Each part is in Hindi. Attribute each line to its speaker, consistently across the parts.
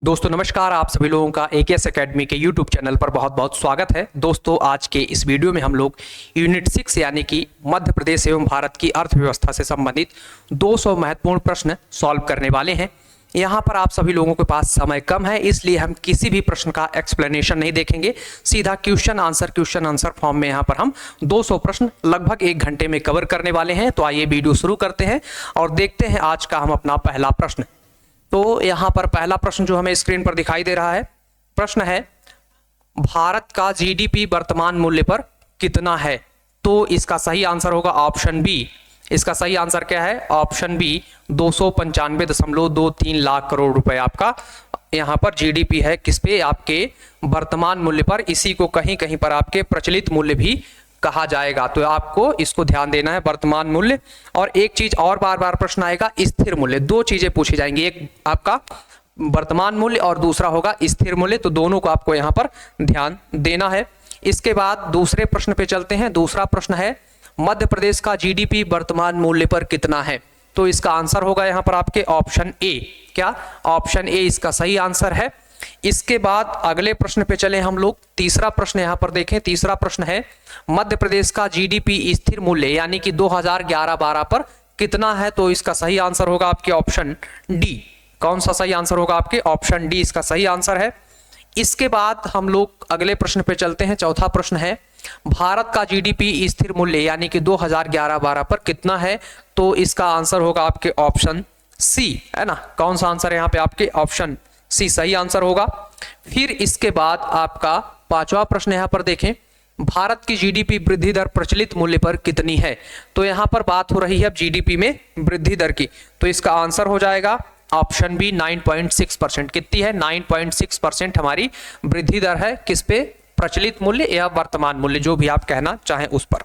Speaker 1: दोस्तों नमस्कार, आप सभी लोगों का एकेएस एकेडमी के यूट्यूब चैनल पर बहुत बहुत स्वागत है। दोस्तों आज के इस वीडियो में हम लोग यूनिट 6 यानी कि मध्य प्रदेश एवं भारत की अर्थव्यवस्था से संबंधित 200 महत्वपूर्ण प्रश्न सॉल्व करने वाले हैं। यहाँ पर आप सभी लोगों के पास समय कम है, इसलिए हम किसी भी प्रश्न का एक्सप्लेनेशन नहीं देखेंगे, सीधा क्वेश्चन आंसर फॉर्म में यहाँ पर हम 200 प्रश्न लगभग 1 घंटे में कवर करने वाले हैं। तो आइए वीडियो शुरू करते हैं और देखते हैं आज का हम अपना पहला प्रश्न। तो यहाँ पर पहला प्रश्न जो हमें स्क्रीन पर दिखाई दे रहा है, प्रश्न है भारत का जीडीपी वर्तमान मूल्य पर कितना है। तो इसका सही आंसर होगा ऑप्शन बी। इसका सही आंसर क्या है? ऑप्शन बी 295.23 लाख करोड़ रुपए आपका यहाँ पर जीडीपी है। किस पे? आपके वर्तमान मूल्य पर। इसी को कहीं कहीं पर आपके प्रचलित मूल्य भी कहा जाएगा, तो आपको इसको ध्यान देना है, वर्तमान मूल्य। और एक चीज और बार बार प्रश्न आएगा, स्थिर मूल्य। दो चीजें पूछी जाएंगी, एक आपका वर्तमान मूल्य और दूसरा होगा स्थिर मूल्य, तो दोनों को आपको यहाँ पर ध्यान देना है। इसके बाद दूसरे प्रश्न पे चलते हैं। दूसरा प्रश्न है मध्य प्रदेश का जीडीपी वर्तमान मूल्य पर कितना है। तो इसका आंसर होगा यहाँ पर आपके ऑप्शन ए। क्या? ऑप्शन ए इसका सही आंसर है। इसके बाद अगले प्रश्न पे चले हम लोग। तीसरा प्रश्न यहां पर देखें। तीसरा प्रश्न है मध्य प्रदेश का जीडीपी स्थिर मूल्य यानी कि 2011-12 पर कितना है। तो इसका सही आंसर होगा आपके ऑप्शन डी। कौन सा सही आंसर होगा? आपके ऑप्शन डी इसका सही आंसर है। इसके बाद हम लोग अगले प्रश्न पे चलते हैं। चौथा प्रश्न है भारत का जीडीपी स्थिर मूल्य यानी कि 2011-12 पर कितना है। तो इसका आंसर होगा आपके ऑप्शन सी, है ना। कौन सा आंसर है यहाँ पे? आपके ऑप्शन सी सही आंसर होगा। फिर इसके बाद आपका पांचवा प्रश्न यहां पर देखें, भारत की जीडीपी वृद्धि दर प्रचलित मूल्य पर कितनी है। तो यहां पर बात हो रही है अब जीडीपी में वृद्धि दर की, तो इसका आंसर हो जाएगा ऑप्शन बी 9.6%। कितनी है? 9.6% हमारी वृद्धि दर है। किस पे? प्रचलित मूल्य या वर्तमान मूल्य, जो भी आप कहना चाहें उस पर।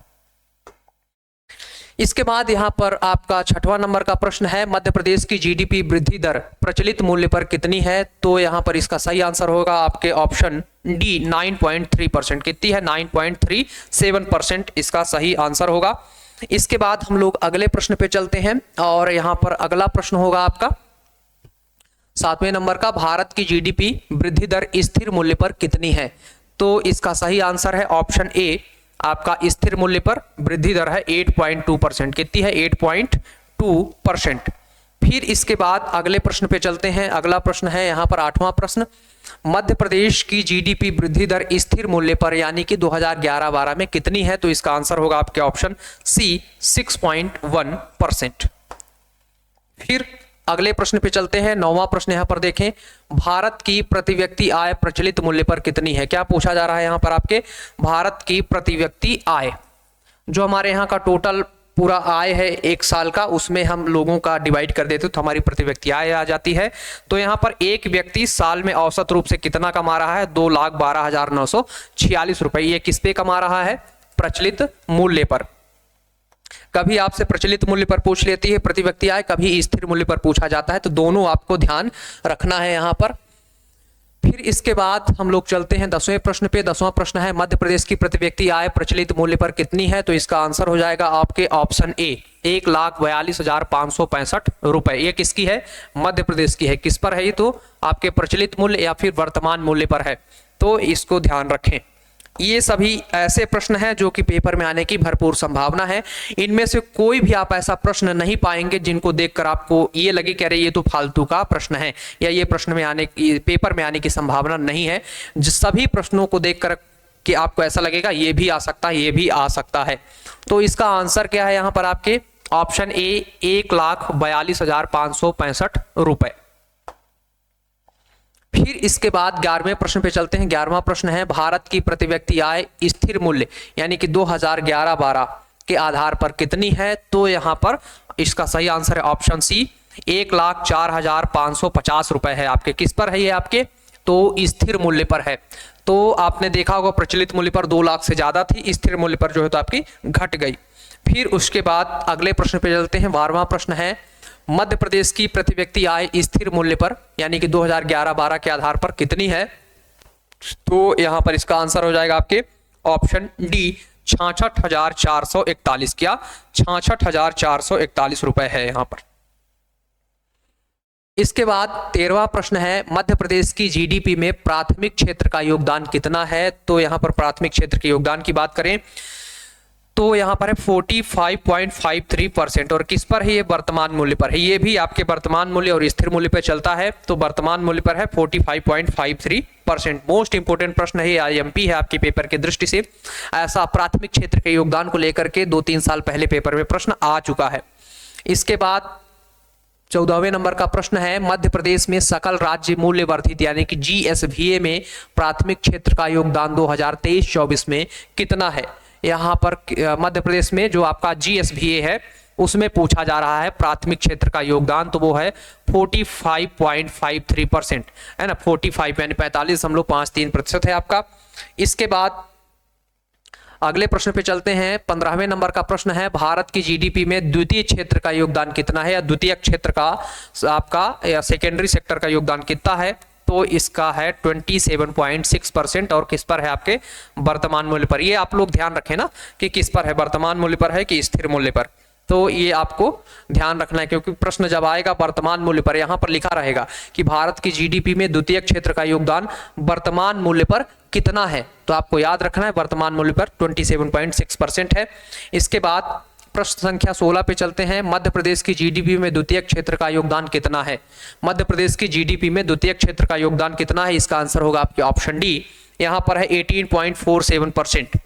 Speaker 1: इसके बाद यहाँ पर आपका छठवां नंबर का प्रश्न है मध्य प्रदेश की जीडीपी वृद्धि दर प्रचलित मूल्य पर कितनी है। तो यहाँ पर इसका सही आंसर होगा आपके ऑप्शन डी 9.3%। कितनी है? 9.37% इसका सही आंसर होगा। इसके बाद हम लोग अगले प्रश्न पे चलते हैं और यहाँ पर अगला प्रश्न होगा आपका 7वें नंबर का, भारत की जीडीपी वृद्धि दर स्थिर मूल्य पर कितनी है। तो इसका सही आंसर है ऑप्शन ए, आपका स्थिर मूल्य पर वृद्धि दर है 8.2%। कितनी है? 8.2%। फिर इसके बाद अगले प्रश्न पे चलते हैं। अगला प्रश्न है यहाँ पर 8वां प्रश्न, मध्य प्रदेश की जीडीपी वृद्धि दर स्थिर मूल्य पर यानी कि 2011-12 में कितनी है। तो इसका आंसर होगा आपके ऑप्शन सी 6.1%। फिर अगले प्रश्न पे चलते हैं। 9वां प्रश्न यहां पर देखें, भारत की प्रति व्यक्ति आय प्रचलित मूल्य पर कितनी है। क्या पूछा जा रहा है यहाँ पर? आपके भारत की प्रति व्यक्ति आय, जो हमारे यहाँ का टोटल पूरा आय है 1 साल का, उसमें हम लोगों का डिवाइड कर देते तो हमारी प्रति व्यक्ति आय आ जाती है। तो यहाँ पर एक व्यक्ति साल में औसत रूप से कितना कमा रहा है? 2,12,946 रुपए। ये किस पे कमा रहा है? प्रचलित मूल्य पर। कभी आपसे प्रचलित मूल्य पर पूछ लेती है प्रति व्यक्ति आय, कभी स्थिर मूल्य पर पूछा जाता है, तो दोनों आपको ध्यान रखना है यहाँ पर। फिर इसके बाद हम लोग चलते हैं 10वें प्रश्न पे। 10वां प्रश्न है मध्य प्रदेश की प्रति व्यक्ति आय प्रचलित मूल्य पर कितनी है। तो इसका आंसर हो जाएगा आपके ऑप्शन ए 1,42,565 रुपए। ये किसकी है? मध्य प्रदेश की है। किस पर है ये? तो आपके प्रचलित मूल्य या फिर वर्तमान मूल्य पर है, तो इसको ध्यान रखें। ये सभी ऐसे प्रश्न हैं जो कि पेपर में आने की भरपूर संभावना है। इनमें से कोई भी आप ऐसा प्रश्न नहीं पाएंगे जिनको देखकर आपको ये लगे कि अरे ये तो फालतू का प्रश्न है या ये प्रश्न में आने की, पेपर में आने की संभावना नहीं है। सभी प्रश्नों को देखकर कि आपको ऐसा लगेगा ये भी आ सकता है, ये भी आ सकता है। तो इसका आंसर क्या है यहाँ पर? आपके ऑप्शन ए 1,42,565 रुपए। फिर इसके बाद 11वें प्रश्न पे चलते हैं। 11वां प्रश्न है भारत की प्रति व्यक्ति आय स्थिर मूल्य यानी कि 2011-12 के आधार पर कितनी है। तो यहां पर इसका सही आंसर है ऑप्शन सी 1,04,550 रुपए है आपके। किस पर है ये? आपके तो स्थिर मूल्य पर है। तो आपने देखा होगा प्रचलित मूल्य पर 2 लाख से ज्यादा थी, स्थिर मूल्य पर जो है तो आपकी घट गई। फिर उसके बाद अगले प्रश्न पे चलते हैं। 12वां प्रश्न है मध्य प्रदेश की प्रति व्यक्ति आय स्थिर मूल्य पर यानी कि 2011-12 के आधार पर कितनी है। तो यहां पर इसका आंसर हो जाएगा आपके ऑप्शन डी 66,441। क्या? 66,441 रुपए है यहां पर। इसके बाद 13वां प्रश्न है, मध्य प्रदेश की जीडीपी में प्राथमिक क्षेत्र का योगदान कितना है। तो यहाँ पर प्राथमिक क्षेत्र के योगदान की बात करें तो यहाँ पर है 45.53%। और किस पर है ये? वर्तमान मूल्य पर है। ये भी आपके वर्तमान मूल्य और स्थिर मूल्य पर चलता है, तो वर्तमान मूल्य पर है 45.53%। मोस्ट इंपोर्टेंट प्रश्न है, आईएमपी है आपके पेपर के दृष्टि से। ऐसा प्राथमिक क्षेत्र के योगदान को लेकर के 2-3 साल पहले पेपर में प्रश्न आ चुका है। इसके बाद 14वें नंबर का प्रश्न है, मध्य प्रदेश में सकल राज्य मूल्य वर्धित यानी कि जीएसवीए में प्राथमिक क्षेत्र का योगदान 2023-24 में कितना है। यहाँ पर मध्य प्रदेश में जो आपका जीएसवीए है उसमें पूछा जा रहा है प्राथमिक क्षेत्र का योगदान, तो वो है 45.53% है ना। 45 यानी 45.53% है आपका। इसके बाद अगले प्रश्न पे चलते हैं। 15वें नंबर का प्रश्न है, भारत की जीडीपी में द्वितीय क्षेत्र का योगदान कितना है, या द्वितीय क्षेत्र का आपका या सेकेंडरी सेक्टर का योगदान कितना है। तो इसका है 27.6%। और किस पर है? आपके वर्तमान मूल्य पर। ये आप लोग ध्यान रखें ना कि किस पर है, वर्तमान मूल्य पर है कि स्थिर मूल्य पर। तो ये आपको ध्यान रखना है, क्योंकि प्रश्न जब आएगा वर्तमान मूल्य पर, यहां पर लिखा रहेगा कि भारत की जीडीपी में द्वितीय क्षेत्र का योगदान वर्तमान मूल्य पर कितना है, तो आपको याद रखना है वर्तमान मूल्य पर 27.6% है। इसके बाद प्रश्न संख्या 16 पे चलते हैं, मध्य प्रदेश की जीडीपी में द्वितीय क्षेत्र का योगदान कितना है। मध्य प्रदेश की जीडीपी में द्वितीय क्षेत्र का योगदान कितना है, इसका आंसर होगा आपके ऑप्शन डी। यहां पर है 18.47%।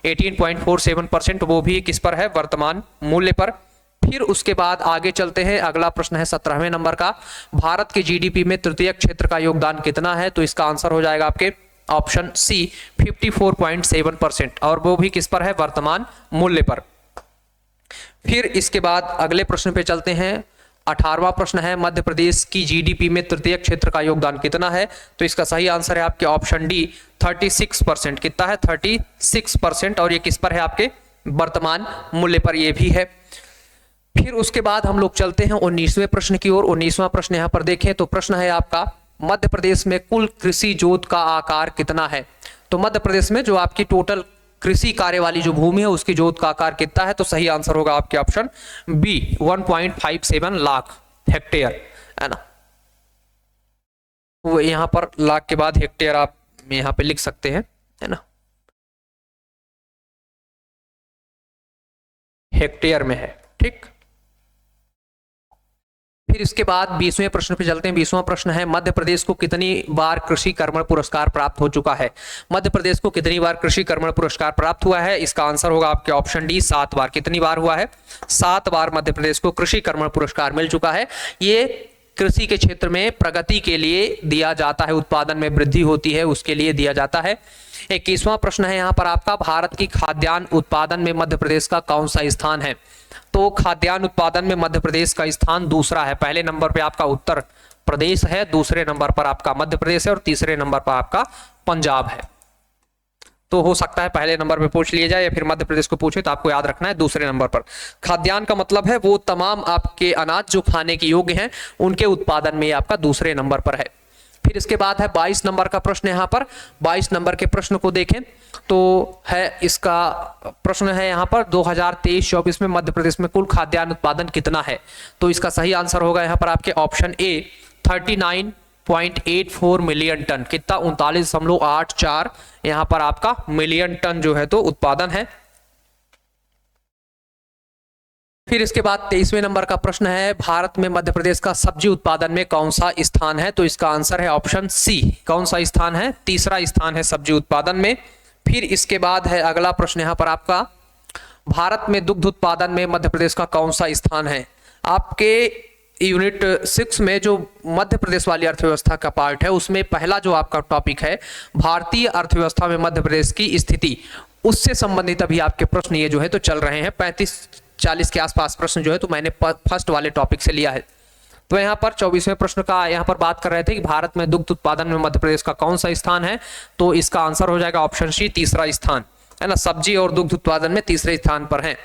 Speaker 1: 18.47%, वो भी किस पर है? वर्तमान मूल्य पर। फिर उसके बाद आगे चलते हैं, अगला प्रश्न है 17वें नंबर का, भारत की जीडीपी में तृतीय क्षेत्र का योगदान कितना है। तो इसका आंसर हो जाएगा आपके ऑप्शन सी 54.7%। और वो भी किस पर है? वर्तमान मूल्य पर। फिर इसके बाद अगले प्रश्न पे चलते हैं। 18वां प्रश्न है, मध्य प्रदेश की जीडीपी में तृतीय क्षेत्र का योगदान कितना है। तो इसका सही आंसर है आपके ऑप्शन डी 36%। कितना है? 36%। और ये किस पर है? आपके वर्तमान मूल्य पर ये भी है। फिर उसके बाद हम लोग चलते हैं 19वें प्रश्न की ओर। 19वां प्रश्न यहाँ पर देखें तो प्रश्न है आपका, मध्य प्रदेश में कुल कृषि जोत का आकार कितना है। तो मध्य प्रदेश में जो आपकी टोटल कृषि कार्य वाली जो भूमि है उसकी जोत का आकार कितना है। तो सही आंसर होगा आपके ऑप्शन बी 1.57 लाख हेक्टेयर, है ना। वो यहां पर लाख के बाद हेक्टेयर आप यहां पे लिख सकते हैं, है ना, हेक्टेयर में है, ठीक। फिर इसके बाद 20वें प्रश्न पे चलते हैं। 20वां प्रश्न है, मध्य प्रदेश को कितनी बार कृषि कर्मण पुरस्कार प्राप्त हो चुका है। मध्य प्रदेश को कितनी बार कृषि कर्मण पुरस्कार प्राप्त हुआ है। इसका आंसर होगा आपके ऑप्शन डी 7 बार। कितनी बार हुआ है? 7 बार मध्य प्रदेश को कृषि कर्मण पुरस्कार मिल चुका है। ये कृषि के क्षेत्र में प्रगति के लिए दिया जाता है, उत्पादन में वृद्धि होती है उसके लिए दिया जाता है। 21वां प्रश्न है यहाँ पर आपका, भारत की खाद्यान्न उत्पादन में मध्य प्रदेश का कौन सा स्थान है। तो खाद्यान्न उत्पादन में मध्य प्रदेश का स्थान दूसरा है। पहले नंबर पे आपका उत्तर प्रदेश है, दूसरे नंबर पर आपका मध्य प्रदेश है और तीसरे नंबर पर आपका पंजाब है। तो हो सकता है पहले नंबर पे पूछ लिया जाए या फिर मध्य प्रदेश को पूछे, तो आपको याद रखना है दूसरे नंबर पर। खाद्यान्न का मतलब है वो तमाम आपके अनाज जो खाने के योग्य हैं उनके उत्पादन में आपका दूसरे नंबर पर है। फिर इसके बाद है 22 नंबर का प्रश्न। यहाँ पर 22 नंबर के प्रश्न को देखें तो है, इसका प्रश्न है यहाँ पर 2023-24 में मध्य प्रदेश में कुल खाद्यान्न उत्पादन कितना है। तो इसका सही आंसर होगा यहाँ पर आपके ऑप्शन ए 39.84 मिलियन टन। कितना? 39.84 यहाँ पर आपका मिलियन टन जो है तो उत्पादन है। फिर इसके बाद 23वें नंबर का प्रश्न है, भारत में मध्य प्रदेश का सब्जी उत्पादन में कौन सा स्थान है। तो इसका आंसर है ऑप्शन सी। कौन सा स्थान है? तीसरा स्थान है सब्जी उत्पादन में। फिर इसके बाद है अगला प्रश्न यहाँ पर आपका, भारत में दुग्ध उत्पादन में मध्य प्रदेश का कौन सा स्थान है। आपके यूनिट 6 में जो मध्य प्रदेश वाली अर्थव्यवस्था का पार्ट है उसमें पहला जो आपका टॉपिक है भारतीय अर्थव्यवस्था में मध्य प्रदेश की स्थिति, उससे संबंधित अभी आपके प्रश्न ये जो है तो चल रहे हैं। 35-40 के आसपास प्रश्न जो है तो मैंने फर्स्ट वाले टॉपिक से लिया है। तो यहाँ पर 24वें प्रश्न का यहाँ पर बात कर रहे थे कि भारत में दुग्ध उत्पादन में मध्य प्रदेश का कौन सा स्थान है। तो इसका आंसर हो जाएगा ऑप्शन सी, तीसरा स्थान, है ना। सब्जी और दुग्ध उत्पादन में तीसरे स्थान पर है।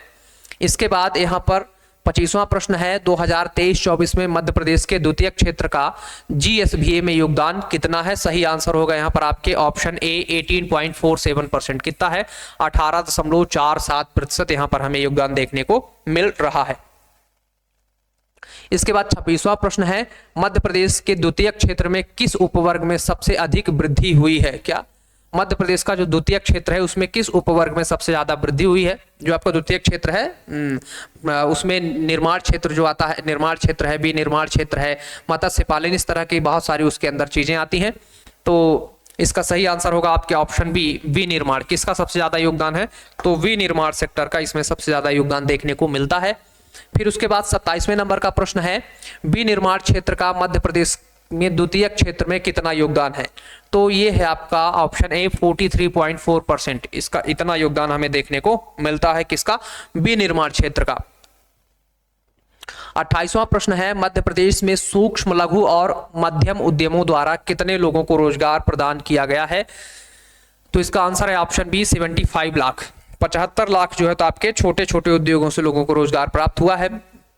Speaker 1: इसके बाद यहाँ पर 25वां प्रश्न है, 2023-24 में मध्य प्रदेश के द्वितीय क्षेत्र का जीएसवीए में योगदान कितना है। सही आंसर होगा यहाँ पर आपके ऑप्शन ए 18.47%। कितना है? 18.47% यहाँ पर हमें योगदान देखने को मिल रहा है। इसके बाद 26वां प्रश्न है, मध्य प्रदेश के द्वितीय क्षेत्र में किस उपवर्ग में सबसे अधिक वृद्धि हुई है? क्या मध्य प्रदेश का जो द्वितीय क्षेत्र है उसमें किस उपवर्ग में सबसे ज्यादा वृद्धि हुई है? जो आपका द्वितीय क्षेत्र है उसमें निर्माण क्षेत्र जो आता है, निर्माण क्षेत्र है, विनिर्माण क्षेत्र है, मत्स्य पालन, इस तरह की बहुत सारी उसके अंदर चीजें आती हैं। तो इसका सही आंसर होगा आपके ऑप्शन बी, विनिर्माण। किसका सबसे ज्यादा योगदान है? तो विनिर्माण सेक्टर का इसमें सबसे ज्यादा योगदान देखने को मिलता है। फिर उसके बाद 27वें नंबर का प्रश्न है, विनिर्माण क्षेत्र का मध्य प्रदेश में द्वितीय क्षेत्र में कितना योगदान है? तो ये है आपका ऑप्शन ए 43.4%। इसका इतना योगदान हमें देखने को मिलता है किसका? विनिर्माण क्षेत्र का। 28वां प्रश्न है, मध्य प्रदेश में सूक्ष्म लघु और मध्यम उद्यमों द्वारा कितने लोगों को रोजगार प्रदान किया गया है? तो इसका आंसर है ऑप्शन बी 75 लाख। 75 लाख जो है तो आपके छोटे छोटे उद्योगों से लोगों को रोजगार प्राप्त हुआ है।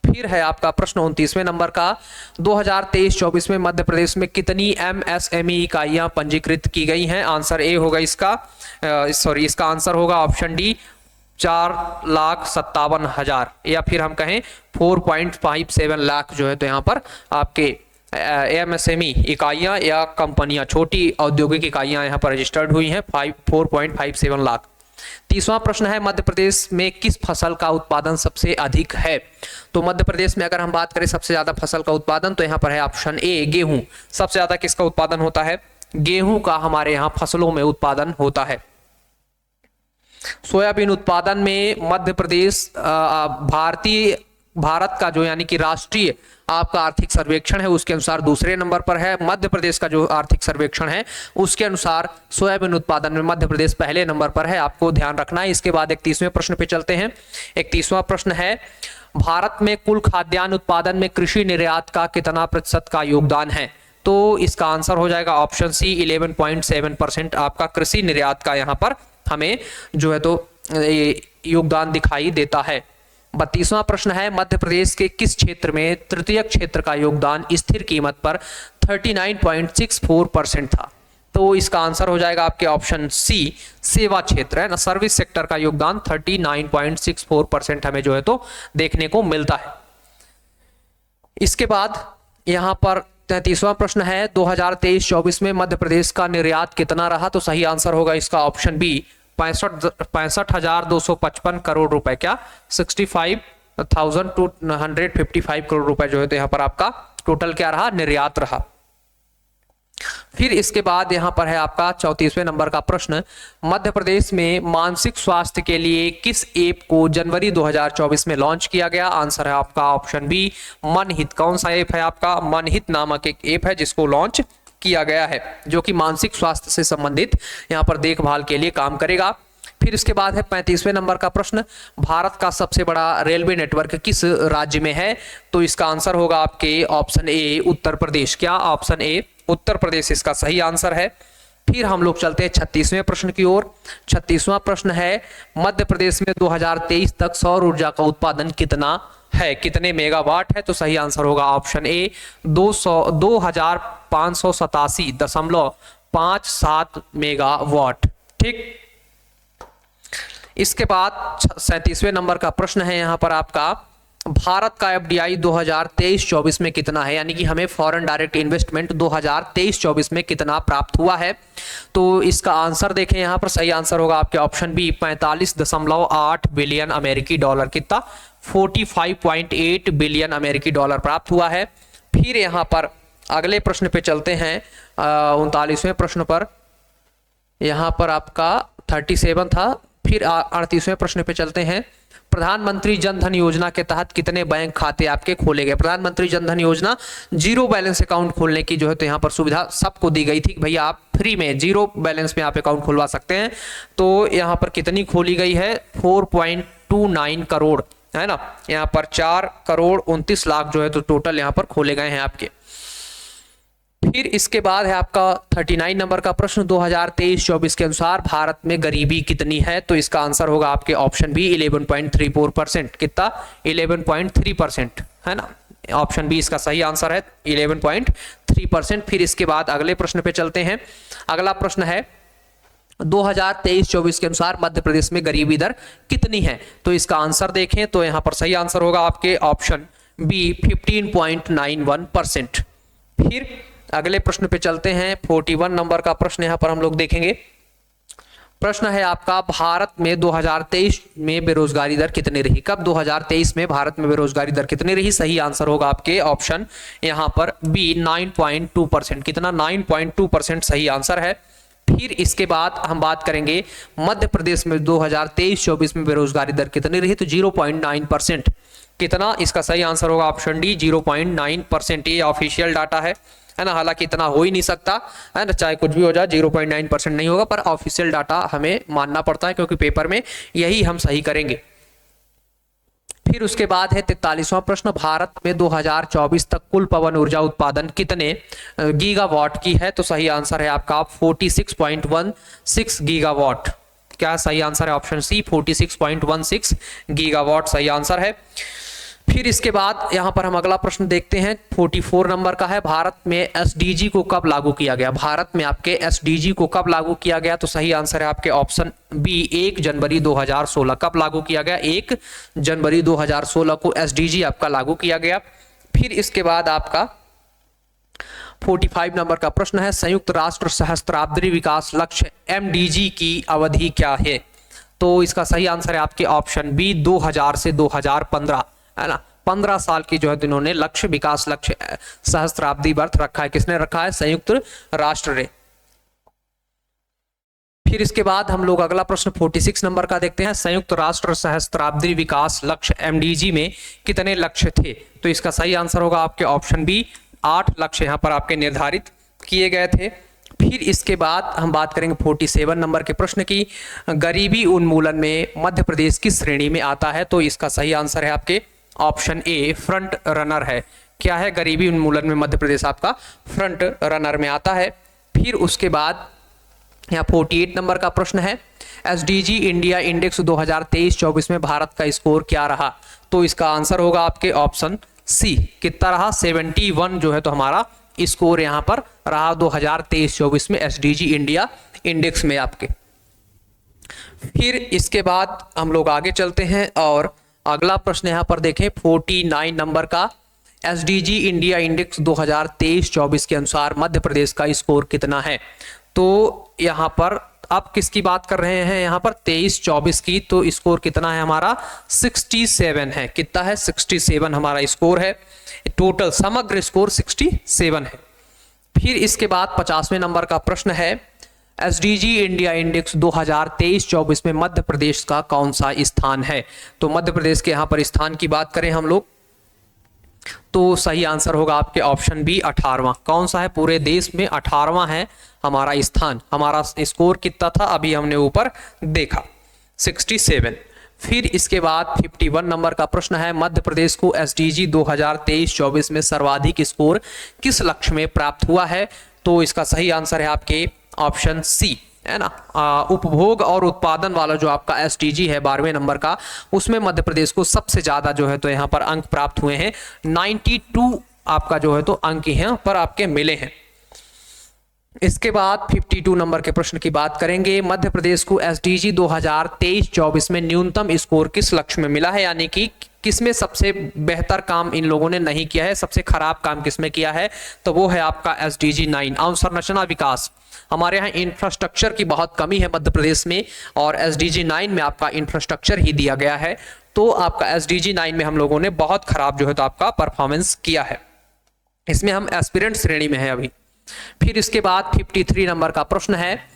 Speaker 1: फिर है आपका प्रश्न 29वें नंबर का, 2023-24 में मध्य प्रदेश में कितनी एमएसएमई इकाइयां पंजीकृत की गई हैं? आंसर ए होगा इसका, इसका आंसर होगा ऑप्शन डी 4,57,000, या फिर हम कहें 4.57 लाख जो है तो यहाँ पर आपके एमएसएमई इकाइयां या कंपनियां, छोटी औद्योगिक इकाइयां यहाँ पर रजिस्टर्ड हुई हैं, 4.57 लाख। 30वां प्रश्न है, मध्य प्रदेश में किस फसल का उत्पादन सबसे अधिक है? तो मध्य प्रदेश में अगर हम बात करें सबसे ज्यादा फसल का उत्पादन, तो यहाँ पर है ऑप्शन ए गेहूं। सबसे ज्यादा किसका उत्पादन होता है? गेहूं का हमारे यहाँ फसलों में उत्पादन होता है। सोयाबीन उत्पादन में मध्य प्रदेश भारत का जो यानी कि राष्ट्रीय आपका आर्थिक सर्वेक्षण है उसके अनुसार दूसरे नंबर पर है। मध्य प्रदेश का जो आर्थिक सर्वेक्षण है उसके अनुसार सोयाबीन उत्पादन में मध्य प्रदेश पहले नंबर पर है, आपको ध्यान रखना है। इसके बाद 31वें प्रश्न पे चलते हैं। 31वां प्रश्न है, भारत में कुल खाद्यान्न उत्पादन में कृषि निर्यात का कितना प्रतिशत का योगदान है? तो इसका आंसर हो जाएगा ऑप्शन सी 11.7% आपका कृषि निर्यात का यहाँ पर हमें जो है तो योगदान दिखाई देता है। 32वां प्रश्न है, मध्य प्रदेश के किस क्षेत्र में तृतीय क्षेत्र का योगदान स्थिर कीमत पर 39.64% था? तो इसका आंसर हो जाएगा आपके ऑप्शन सी सेवा क्षेत्र है ना, सर्विस सेक्टर का योगदान 39.64% हमें जो है तो देखने को मिलता है। इसके बाद यहाँ पर 33वां प्रश्न है, 2023-24 में मध्य प्रदेश का निर्यात कितना रहा? तो सही आंसर होगा इसका ऑप्शन बी 65,255 करोड़ रुपए। क्या 65,255 करोड़ रुपए जो है तो यहाँ पर आपका टोटल क्या रहा? निर्यात रहा। फिर इसके बाद यहाँ पर है आपका 34वें नंबर का प्रश्न, मध्य प्रदेश में मानसिक स्वास्थ्य के लिए किस ऐप को जनवरी 2024 में लॉन्च किया गया? आंसर है आपका ऑप्शन बी मनहित। कौन सा ऐप है आपका? मनहित नामक एक ऐप है जिसको लॉन्च किया गया है, जो कि मानसिक स्वास्थ्य से संबंधित यहाँ पर देखभाल के लिए काम करेगा। फिर इसके बाद है 35वें नंबर का प्रश्न, भारत का सबसे बड़ा रेलवे नेटवर्क किस राज्य में है? तो इसका आंसर होगा आपके ऑप्शन ए उत्तर प्रदेश। क्या ऑप्शन ए उत्तर प्रदेश इसका सही आंसर है। फिर हम लोग चलते हैं 36वें प्रश्न की ओर। 36वां प्रश्न है, मध्य प्रदेश में 2023 तक सौर ऊर्जा का उत्पादन कितना है? कितने मेगावाट है? तो सही आंसर होगा ऑप्शन ए 2587.57 मेगावाट। ठीक, इसके बाद 37वें नंबर का प्रश्न है यहाँ पर आपका, भारत का एफडीआई 2023-24 में कितना है? यानी कि हमें फॉरेन डायरेक्ट इन्वेस्टमेंट 2023-24 में कितना प्राप्त हुआ है? तो इसका आंसर देखें यहाँ पर, सही आंसर होगा आपके ऑप्शन बी 45.8 बिलियन अमेरिकी डॉलर। कितना? 45.8 बिलियन अमेरिकी डॉलर प्राप्त हुआ है। फिर यहाँ पर अगले प्रश्न पे चलते हैं 39वें प्रश्न पर। यहाँ पर आपका 37 था। फिर 38वें प्रश्न पे चलते हैं, प्रधानमंत्री जन धन योजना के तहत कितने बैंक खाते आपके खोले गए? प्रधानमंत्री जन धन योजना जीरो बैलेंस अकाउंट खोलने की जो है तो यहाँ पर सुविधा सबको दी गई थी, भैया आप फ्री में जीरो बैलेंस में आप अकाउंट खुलवा सकते हैं। तो यहाँ पर कितनी खोली गई है? 4.29 करोड़ है ना, यहाँ पर 4,29 लाख जो है तो टोटल यहाँ पर खोले गए हैं आपके। फिर इसके बाद है आपका 39 नंबर का प्रश्न, 2023-24 के अनुसार भारत में गरीबी कितनी है? तो इसका आंसर होगा आपके ऑप्शन बी 11.34%। कितना? 11.3% है ना, ऑप्शन बी इसका सही आंसर है 11.3%। फिर इसके बाद अगले प्रश्न पे चलते हैं। अगला प्रश्न है 2023-24 के अनुसार मध्य प्रदेश में गरीबी दर कितनी है? तो इसका आंसर देखें तो यहाँ पर सही आंसर होगा आपके ऑप्शन बी 15.91%। फिर अगले प्रश्न पे चलते हैं। 41 नंबर का प्रश्न यहां पर हम लोग देखेंगे। प्रश्न है आपका, भारत में 2023 में बेरोजगारी दर कितनी रही? कब 2023 में भारत में बेरोजगारी दर कितनी रही? सही आंसर होगा आपके ऑप्शन यहां पर बी 9.2%। कितना? 9.2% सही आंसर है। फिर इसके बाद हम बात करेंगे मध्य प्रदेश में 2023-24 में बेरोजगारी दर कितनी रही? तो 0.9%। कितना? इसका सही आंसर होगा ऑप्शन डी 0.9%। ये ऑफिशियल डाटा है ना, हालांकि इतना हो ही नहीं सकता है ना, चाहे कुछ भी हो जाए 0.9% नहीं होगा, पर ऑफिशियल डाटा हमें मानना पड़ता है क्योंकि पेपर में यही हम सही करेंगे। फिर उसके बाद है 43वां प्रश्न, भारत में 2024 तक कुल पवन ऊर्जा उत्पादन कितने गीगावाट की है? तो सही आंसर है आपका 46.16 गीगावाट। क्या सही आंसर है? ऑप्शन सी 46.16 गीगावाट सही आंसर है। फिर इसके बाद यहां पर हम अगला प्रश्न देखते हैं। 44 नंबर का है, भारत में एसडीजी को कब लागू किया गया? भारत में आपके एसडीजी को कब लागू किया गया? तो सही आंसर है आपके ऑप्शन बी 1 जनवरी 2016। कब लागू किया गया? 1 जनवरी 2016 को एसडीजी आपका लागू किया गया। फिर इसके बाद आपका 45 नंबर का प्रश्न है, संयुक्त राष्ट्र सहस्त्राब्दी विकास लक्ष्य एमडीजी की अवधि क्या है? तो इसका सही आंसर है आपके ऑप्शन बी 2000 से 2015, है ना। 15 साल की जो है इन्होंने लक्ष्य, विकास लक्ष्य सहस्त्राब्दी वर्ष रखा है। किसने रखा है? संयुक्त राष्ट्र ने। फिर इसके बाद हम लोग अगला प्रश्न 46 नंबर का देखते हैं। संयुक्त राष्ट्र सहस्त्राब्दी विकास लक्ष्य एमडीजी में कितने लक्ष्य थे? तो इसका सही आंसर होगा आपके ऑप्शन बी 8 लक्ष्य यहां पर आपके निर्धारित किए गए थे। फिर इसके बाद हम बात करेंगे 47 नंबर के प्रश्न की, गरीबी उन्मूलन में मध्य प्रदेश किस श्रेणी में आता है? तो इसका सही आंसर है आपके ऑप्शन ए फ्रंट रनर है। क्या है? गरीबी उन्मूलन में मध्य प्रदेश आपका फ्रंट रनर में आता है। फिर उसके बाद यहाँ 48 नंबर का प्रश्न है, एसडीजी इंडिया इंडेक्स 2023-24 में भारत का स्कोर क्या रहा? तो इसका आंसर होगा आपके ऑप्शन सी। कितना रहा? 71 जो है तो हमारा स्कोर यहाँ पर रहा 2023-24 में एसडीजी इंडिया इंडेक्स में आपके। फिर इसके बाद हम लोग आगे चलते हैं और अगला प्रश्न यहां पर देखें 49 नंबर का, एसडीजी इंडिया इंडेक्स 2023-24 के अनुसार मध्य प्रदेश का स्कोर कितना है? तो यहां पर आप किसकी बात कर रहे हैं? यहां पर 23-24 की। तो स्कोर कितना है हमारा? 67 है। कितना है? 67 हमारा स्कोर है। टोटल समग्र स्कोर 67 है। फिर इसके बाद 50वें नंबर का प्रश्न है, एसडीजी इंडिया इंडेक्स 2023-24 में मध्य प्रदेश का कौन सा स्थान है? तो मध्य प्रदेश के यहां पर स्थान की बात करें हम लोग तो सही आंसर होगा आपके ऑप्शन बी 18वां। कौन सा है? पूरे देश में 18वां है हमारा स्थान। हमारा स्कोर कितना था अभी हमने ऊपर देखा 67। फिर इसके बाद 51 नंबर का प्रश्न है, मध्य प्रदेश को एसडीजी 2023-24 में सर्वाधिक स्कोर किस लक्ष्य में प्राप्त हुआ है? तो इसका सही आंसर है आपके ऑप्शन सी, है ना। उपभोग और उत्पादन वाला जो आपका एसडीजी है 12वें नंबर का, उसमें मध्य प्रदेश को सबसे ज्यादा जो है तो यहाँ पर अंक प्राप्त हुए हैं। 92 आपका जो है तो अंक यहाँ पर आपके मिले हैं। इसके बाद 52 नंबर के प्रश्न की बात करेंगे, मध्य प्रदेश को एसडीजी 2023-24 में न्यूनतम स्कोर किस लक्ष्य में मिला है? यानी कि किसमें सबसे बेहतर काम इन लोगों ने नहीं किया है, सबसे खराब काम किसमें किया है? तो वो है आपका एसडीजी 9 अवसंरचना विकास। हमारे यहाँ इंफ्रास्ट्रक्चर की बहुत कमी है मध्य प्रदेश में और एसडीजी 9 में आपका इंफ्रास्ट्रक्चर ही दिया गया है। तो आपका एसडीजी 9 में हम लोगों ने बहुत खराब जो है तो आपका परफॉर्मेंस किया है। इसमें हम एस्पिरेंट श्रेणी में है अभी। फिर इसके बाद 53 नंबर का प्रश्न है,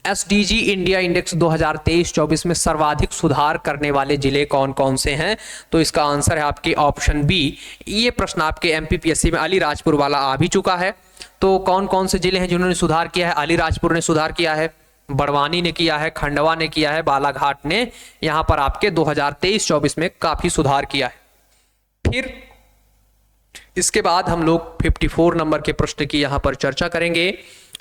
Speaker 1: एसडीजी इंडिया इंडेक्स 2023-24 में सर्वाधिक सुधार करने वाले जिले कौन कौन से हैं? तो इसका आंसर है आपके ऑप्शन बी। ये प्रश्न आपके एमपीपीएससी में अलीराजपुर वाला आ भी चुका है। तो कौन कौन से जिले हैं जिन्होंने सुधार किया है? अलीराजपुर ने सुधार किया है, बड़वानी ने किया है, खंडवा ने किया है, बालाघाट ने यहां पर आपके 2023-24 में काफी सुधार किया है। फिर इसके बाद हम लोग 54 नंबर के प्रश्न की यहां पर चर्चा करेंगे।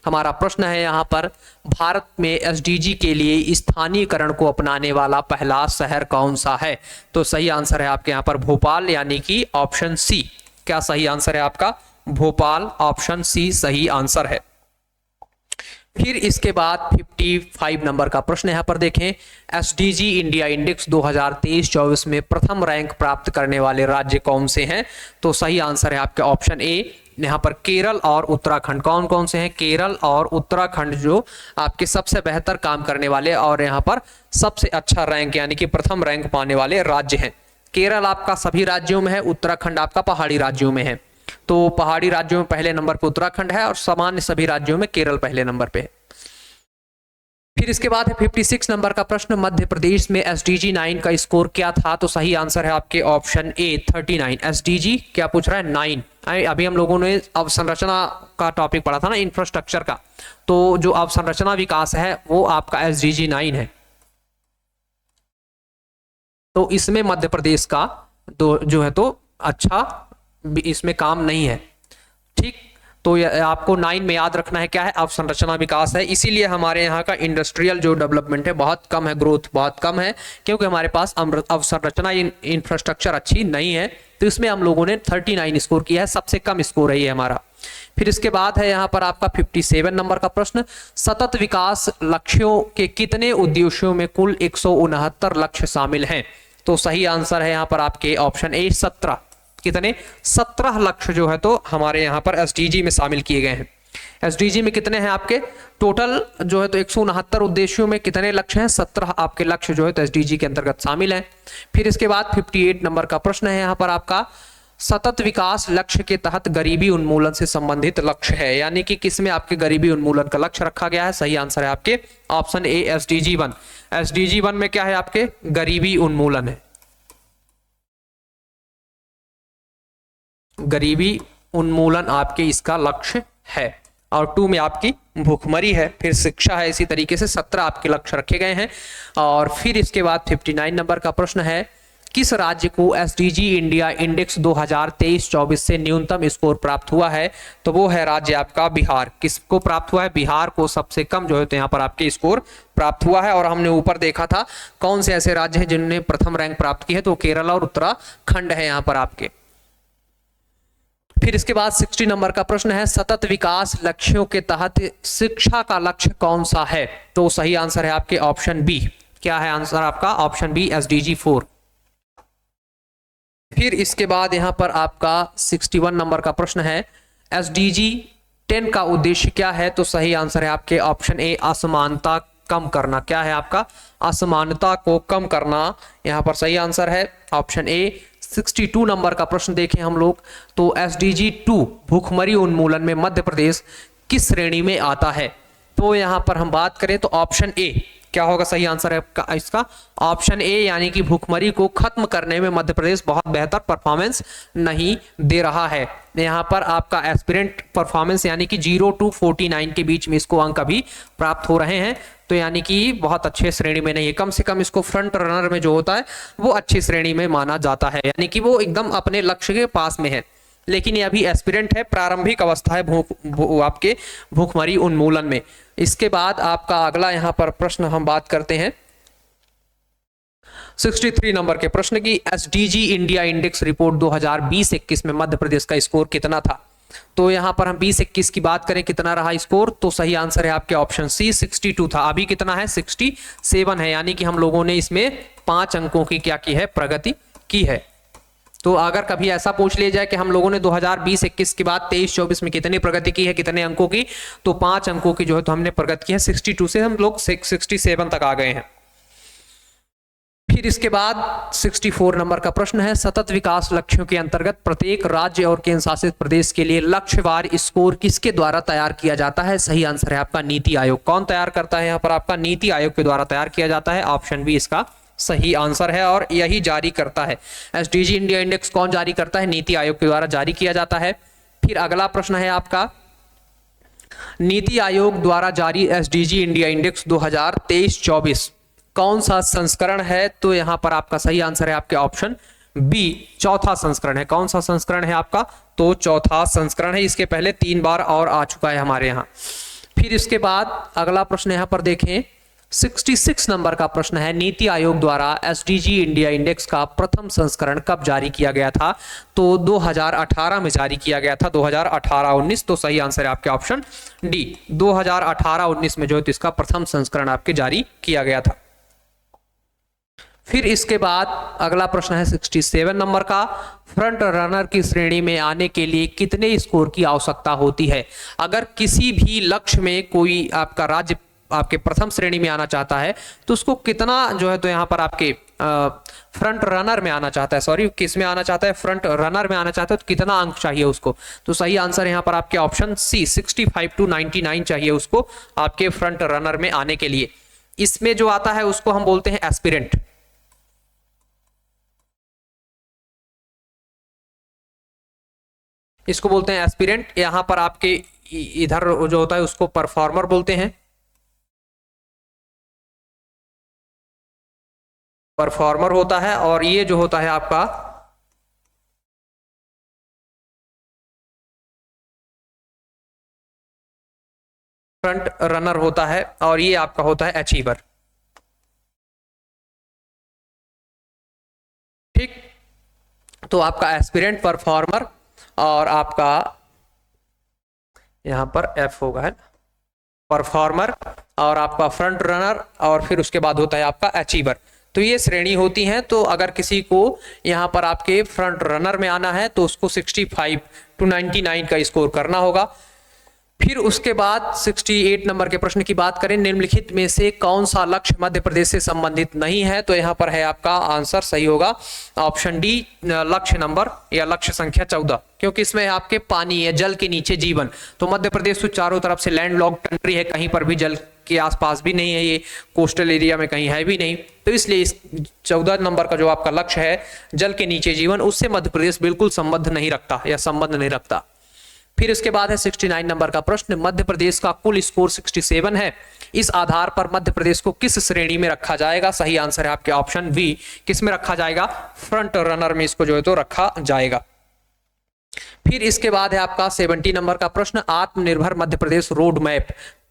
Speaker 1: हमारा प्रश्न है यहां पर, भारत में एसडीजी के लिए स्थानीयकरण को अपनाने वाला पहला शहर कौन सा है? तो सही आंसर है आपके यहां पर भोपाल, यानी कि ऑप्शन सी। क्या सही आंसर है आपका? भोपाल, ऑप्शन सी सही आंसर है। फिर इसके बाद 55 नंबर का प्रश्न यहाँ पर देखें, एसडीजी इंडिया इंडेक्स 2023-24 में प्रथम रैंक प्राप्त करने वाले राज्य कौन से हैं? तो सही आंसर है आपके ऑप्शन ए, यहाँ पर केरल और उत्तराखंड। कौन कौन से हैं? केरल और उत्तराखंड जो आपके सबसे बेहतर काम करने वाले और यहाँ पर सबसे अच्छा रैंक यानी कि प्रथम रैंक पाने वाले राज्य हैं। केरल आपका सभी राज्यों में है, उत्तराखंड आपका पहाड़ी राज्यों में है। तो पहाड़ी राज्यों में पहले नंबर पे उत्तराखंड है और सामान्य सभी राज्यों में केरल पहले नंबर पे है। फिर इसके बाद है 56 नंबर का प्रश्न, मध्य प्रदेश में एसडीजी 9 का स्कोर क्या था? तो सही आंसर है आपके ऑप्शन ए 39। एसडीजी क्या पूछ रहा है? 9। अभी हम लोगों ने अवसंरचना का टॉपिक पढ़ा था ना, इंफ्रास्ट्रक्चर का, तो जो अवसंरचना विकास है वो आपका एसडीजी 9 है। तो इसमें मध्य प्रदेश का जो है तो अच्छा इसमें काम नहीं है, ठीक। तो आपको 9 में याद रखना है क्या है? अवसंरचना विकास है। इसीलिए हमारे यहाँ का इंडस्ट्रियल जो डेवलपमेंट है बहुत कम है, ग्रोथ बहुत कम है, क्योंकि हमारे पास अवसंरचना इंफ्रास्ट्रक्चर अच्छी नहीं है। तो इसमें हम लोगों ने 39 स्कोर किया है, सबसे कम स्कोर है ये हमारा। फिर इसके बाद है यहाँ पर आपका 57 नंबर का प्रश्न, सतत विकास लक्ष्यों के कितने उद्देश्यों में कुल 169 लक्ष्य शामिल हैं? तो सही आंसर है यहाँ पर आपके ऑप्शन ए 17। कितने? 17 लक्ष्य जो है तो हमारे यहाँ पर एसडीजी में शामिल किए गए हैं। एसडीजी में कितने हैं आपके? टोटल जो है तो 169 उद्देश्यों में कितने लक्ष्य हैं? 17 आपके लक्ष्य जो है तो एसडीजी के अंतर्गत शामिल हैं। फिर इसके बाद 58 नंबर का प्रश्न है यहाँ पर आपका, सतत विकास लक्ष्य के तहत गरीबी उन्मूलन से संबंधित लक्ष्य है, यानी कि किसमें आपके गरीबी उन्मूलन का लक्ष्य रखा गया है? सही आंसर है आपके ऑप्शन ए एसडीजी 1। एसडीजी 1 में क्या है आपके? गरीबी उन्मूलन है। गरीबी उन्मूलन आपके इसका लक्ष्य है। और 2 में आपकी भूखमरी है, फिर शिक्षा है, इसी तरीके से 17 आपके लक्ष्य रखे गए हैं। और फिर इसके बाद 59 नंबर का प्रश्न है, किस राज्य को एसडीजी इंडिया इंडेक्स 2023-24 से न्यूनतम स्कोर प्राप्त हुआ है? तो वो है राज्य आपका बिहार। किसको प्राप्त हुआ है? बिहार को सबसे कम जो है तो यहाँ पर आपके स्कोर प्राप्त हुआ है। और हमने ऊपर देखा था कौन से ऐसे राज्य हैं जिन्होंने प्रथम रैंक प्राप्त की है, तो केरल और उत्तराखंड है यहाँ पर आपके। फिर इसके बाद 60 नंबर का प्रश्न है, सतत विकास लक्ष्यों के तहत शिक्षा का लक्ष्य कौन सा है? तो सही आंसर है आपके ऑप्शन बी। क्या है आंसर आपका? Option B SDG 4। फिर इसके बाद यहां पर आपका 61 नंबर का प्रश्न है, एसडीजी 10 का उद्देश्य क्या है? तो सही आंसर है आपके ऑप्शन ए असमानता कम करना। क्या है आपका? असमानता को कम करना यहां पर सही आंसर है ऑप्शन ए। 62 नंबर का प्रश्न देखें हम लोग, तो एसडीजी 2 भूखमरी उन्मूलन में मध्य प्रदेश किस श्रेणी में आता है? तो यहां पर हम बात करें तो ऑप्शन ए क्या होगा? सही आंसर है इसका ऑप्शन ए, यानी कि भूखमरी को खत्म करने में मध्य प्रदेश बहुत बेहतर परफॉर्मेंस नहीं दे रहा है। यहाँ पर आपका एस्पिरेंट परफॉर्मेंस यानी कि 0 to 49 के बीच में इसको अंक अभी प्राप्त हो रहे हैं, तो यानी कि बहुत अच्छे श्रेणी में नहीं है। कम से कम इसको फ्रंट रनर में जो होता है वो अच्छी श्रेणी में माना जाता है, यानी कि वो एकदम अपने लक्ष्य के पास में है। लेकिन ये अभी एस्पिरेंट है, प्रारंभिक अवस्था है आपके भूखमरी उन्मूलन में। इसके बाद आपका अगला यहाँ पर प्रश्न हम बात करते हैं 63 नंबर के प्रश्न की, एसडीजी इंडिया इंडेक्स रिपोर्ट 2020-21 में मध्य प्रदेश का स्कोर कितना था? तो यहां पर हम 20-21 की बात करें कितना रहा स्कोर? तो सही आंसर है आपके ऑप्शन सी 62 था। अभी कितना है? 67 है, यानी कि हम लोगों ने इसमें 5 अंकों की क्या की है? प्रगति की है। तो अगर कभी ऐसा पूछ लिया जाए कि हम लोगों ने 2020-21 के बाद 23-24 में कितनी प्रगति की है, कितने अंकों की, तो 5 अंकों की जो है तो हमने प्रगति की है। 62 से हम लोग 67 तक आ गए हैं। फिर इसके बाद 64 नंबर का प्रश्न है, सतत विकास लक्ष्यों के अंतर्गत प्रत्येक राज्य और केंद्र शासित प्रदेश के लिए लक्ष्यवार स्कोर किसके द्वारा तैयार किया जाता है? सही आंसर है आपका नीति आयोग। कौन तैयार करता है? यहाँ पर आपका नीति आयोग के द्वारा तैयार किया जाता है। ऑप्शन बी इसका सही आंसर है और यही जारी करता है। एसडीजी इंडिया इंडेक्स कौन जारी करता है? नीति आयोग के द्वारा जारी किया जाता है। फिर अगला प्रश्न है आपका, नीति आयोग द्वारा जारी एसडीजी इंडिया इंडेक्स 2023-24 कौन सा संस्करण है? तो यहां पर आपका सही आंसर है आपके ऑप्शन बी, चौथा संस्करण है। कौन सा संस्करण है आपका? तो चौथा संस्करण है। इसके पहले 3 बार और आ चुका है हमारे यहाँ। फिर इसके बाद अगला प्रश्न यहां पर देखें, 66 नंबर का प्रश्न है, नीति आयोग द्वारा एसडीजी इंडिया इंडेक्स का प्रथम संस्करण कब जारी किया गया था? तो 2018 में जारी किया गया था, 2018-19। तो सही आंसर है आपके ऑप्शन डी, 2018-19 में जो है तो इसका प्रथम संस्करण आपके जारी किया गया था। फिर इसके बाद अगला प्रश्न है 67 नंबर का, फ्रंट रनर की श्रेणी में आने के लिए कितने स्कोर की आवश्यकता होती है? अगर किसी भी लक्ष्य में कोई आपका राज्य आपके प्रथम श्रेणी में आना चाहता है तो उसको कितना जो है तो यहाँ पर आपके फ्रंट रनर में आना चाहता है, सॉरी किस में आना चाहता है, फ्रंट रनर में आना चाहता है तो कितना अंक चाहिए उसको? तो सही आंसर यहाँ पर आपके ऑप्शन सी, 65 to 99 चाहिए उसको आपके फ्रंट रनर में आने के लिए। इसमें जो आता है उसको हम बोलते हैं एस्पिरेंट। इसको बोलते हैं एस्पिरेंट। यहां पर आपके इधर जो होता है उसको परफॉर्मर बोलते हैं, परफॉर्मर होता है। और ये जो होता है आपका फ्रंट रनर होता है, और ये आपका होता है अचीवर। ठीक, तो आपका एस्पिरेंट, परफॉर्मर और आपका यहां पर एफ होगा है, परफॉर्मर और आपका फ्रंट रनर, और फिर उसके बाद होता है आपका अचीवर। तो ये श्रेणी होती हैं। तो अगर किसी को यहां पर आपके फ्रंट रनर में आना है तो उसको 65 to 99 का स्कोर करना होगा। फिर उसके बाद 68 नंबर के प्रश्न की बात करें, निम्नलिखित में से कौन सा लक्ष्य मध्य प्रदेश से संबंधित नहीं है? तो यहाँ पर है आपका आंसर सही होगा ऑप्शन डी, लक्ष्य नंबर या लक्ष्य संख्या 14, क्योंकि इसमें आपके पानी है, जल के नीचे जीवन। तो मध्य प्रदेश तो चारों तरफ से लैंडलॉक्ड कंट्री है, कहीं पर भी जल के आसपास भी नहीं है, ये कोस्टल एरिया में कहीं है भी नहीं। तो इसलिए इस 14 नंबर का जो आपका लक्ष्य है जल के नीचे जीवन, उससे मध्य प्रदेश बिल्कुल संबंध नहीं रखता या संबंध नहीं रखता। फिर इसके बाद है 69 नंबर का प्रश्न, मध्य प्रदेश का कुल स्कोर 67 है, इस आधार पर मध्य प्रदेश को किस श्रेणी में रखा जाएगा? सही आंसर है आपके ऑप्शन बी, किस में रखा जाएगा? फ्रंट रनर में इसको जो है तो रखा जाएगा। फिर इसके बाद है आपका 70 नंबर का प्रश्न, आत्मनिर्भर मध्य प्रदेश रोड मैप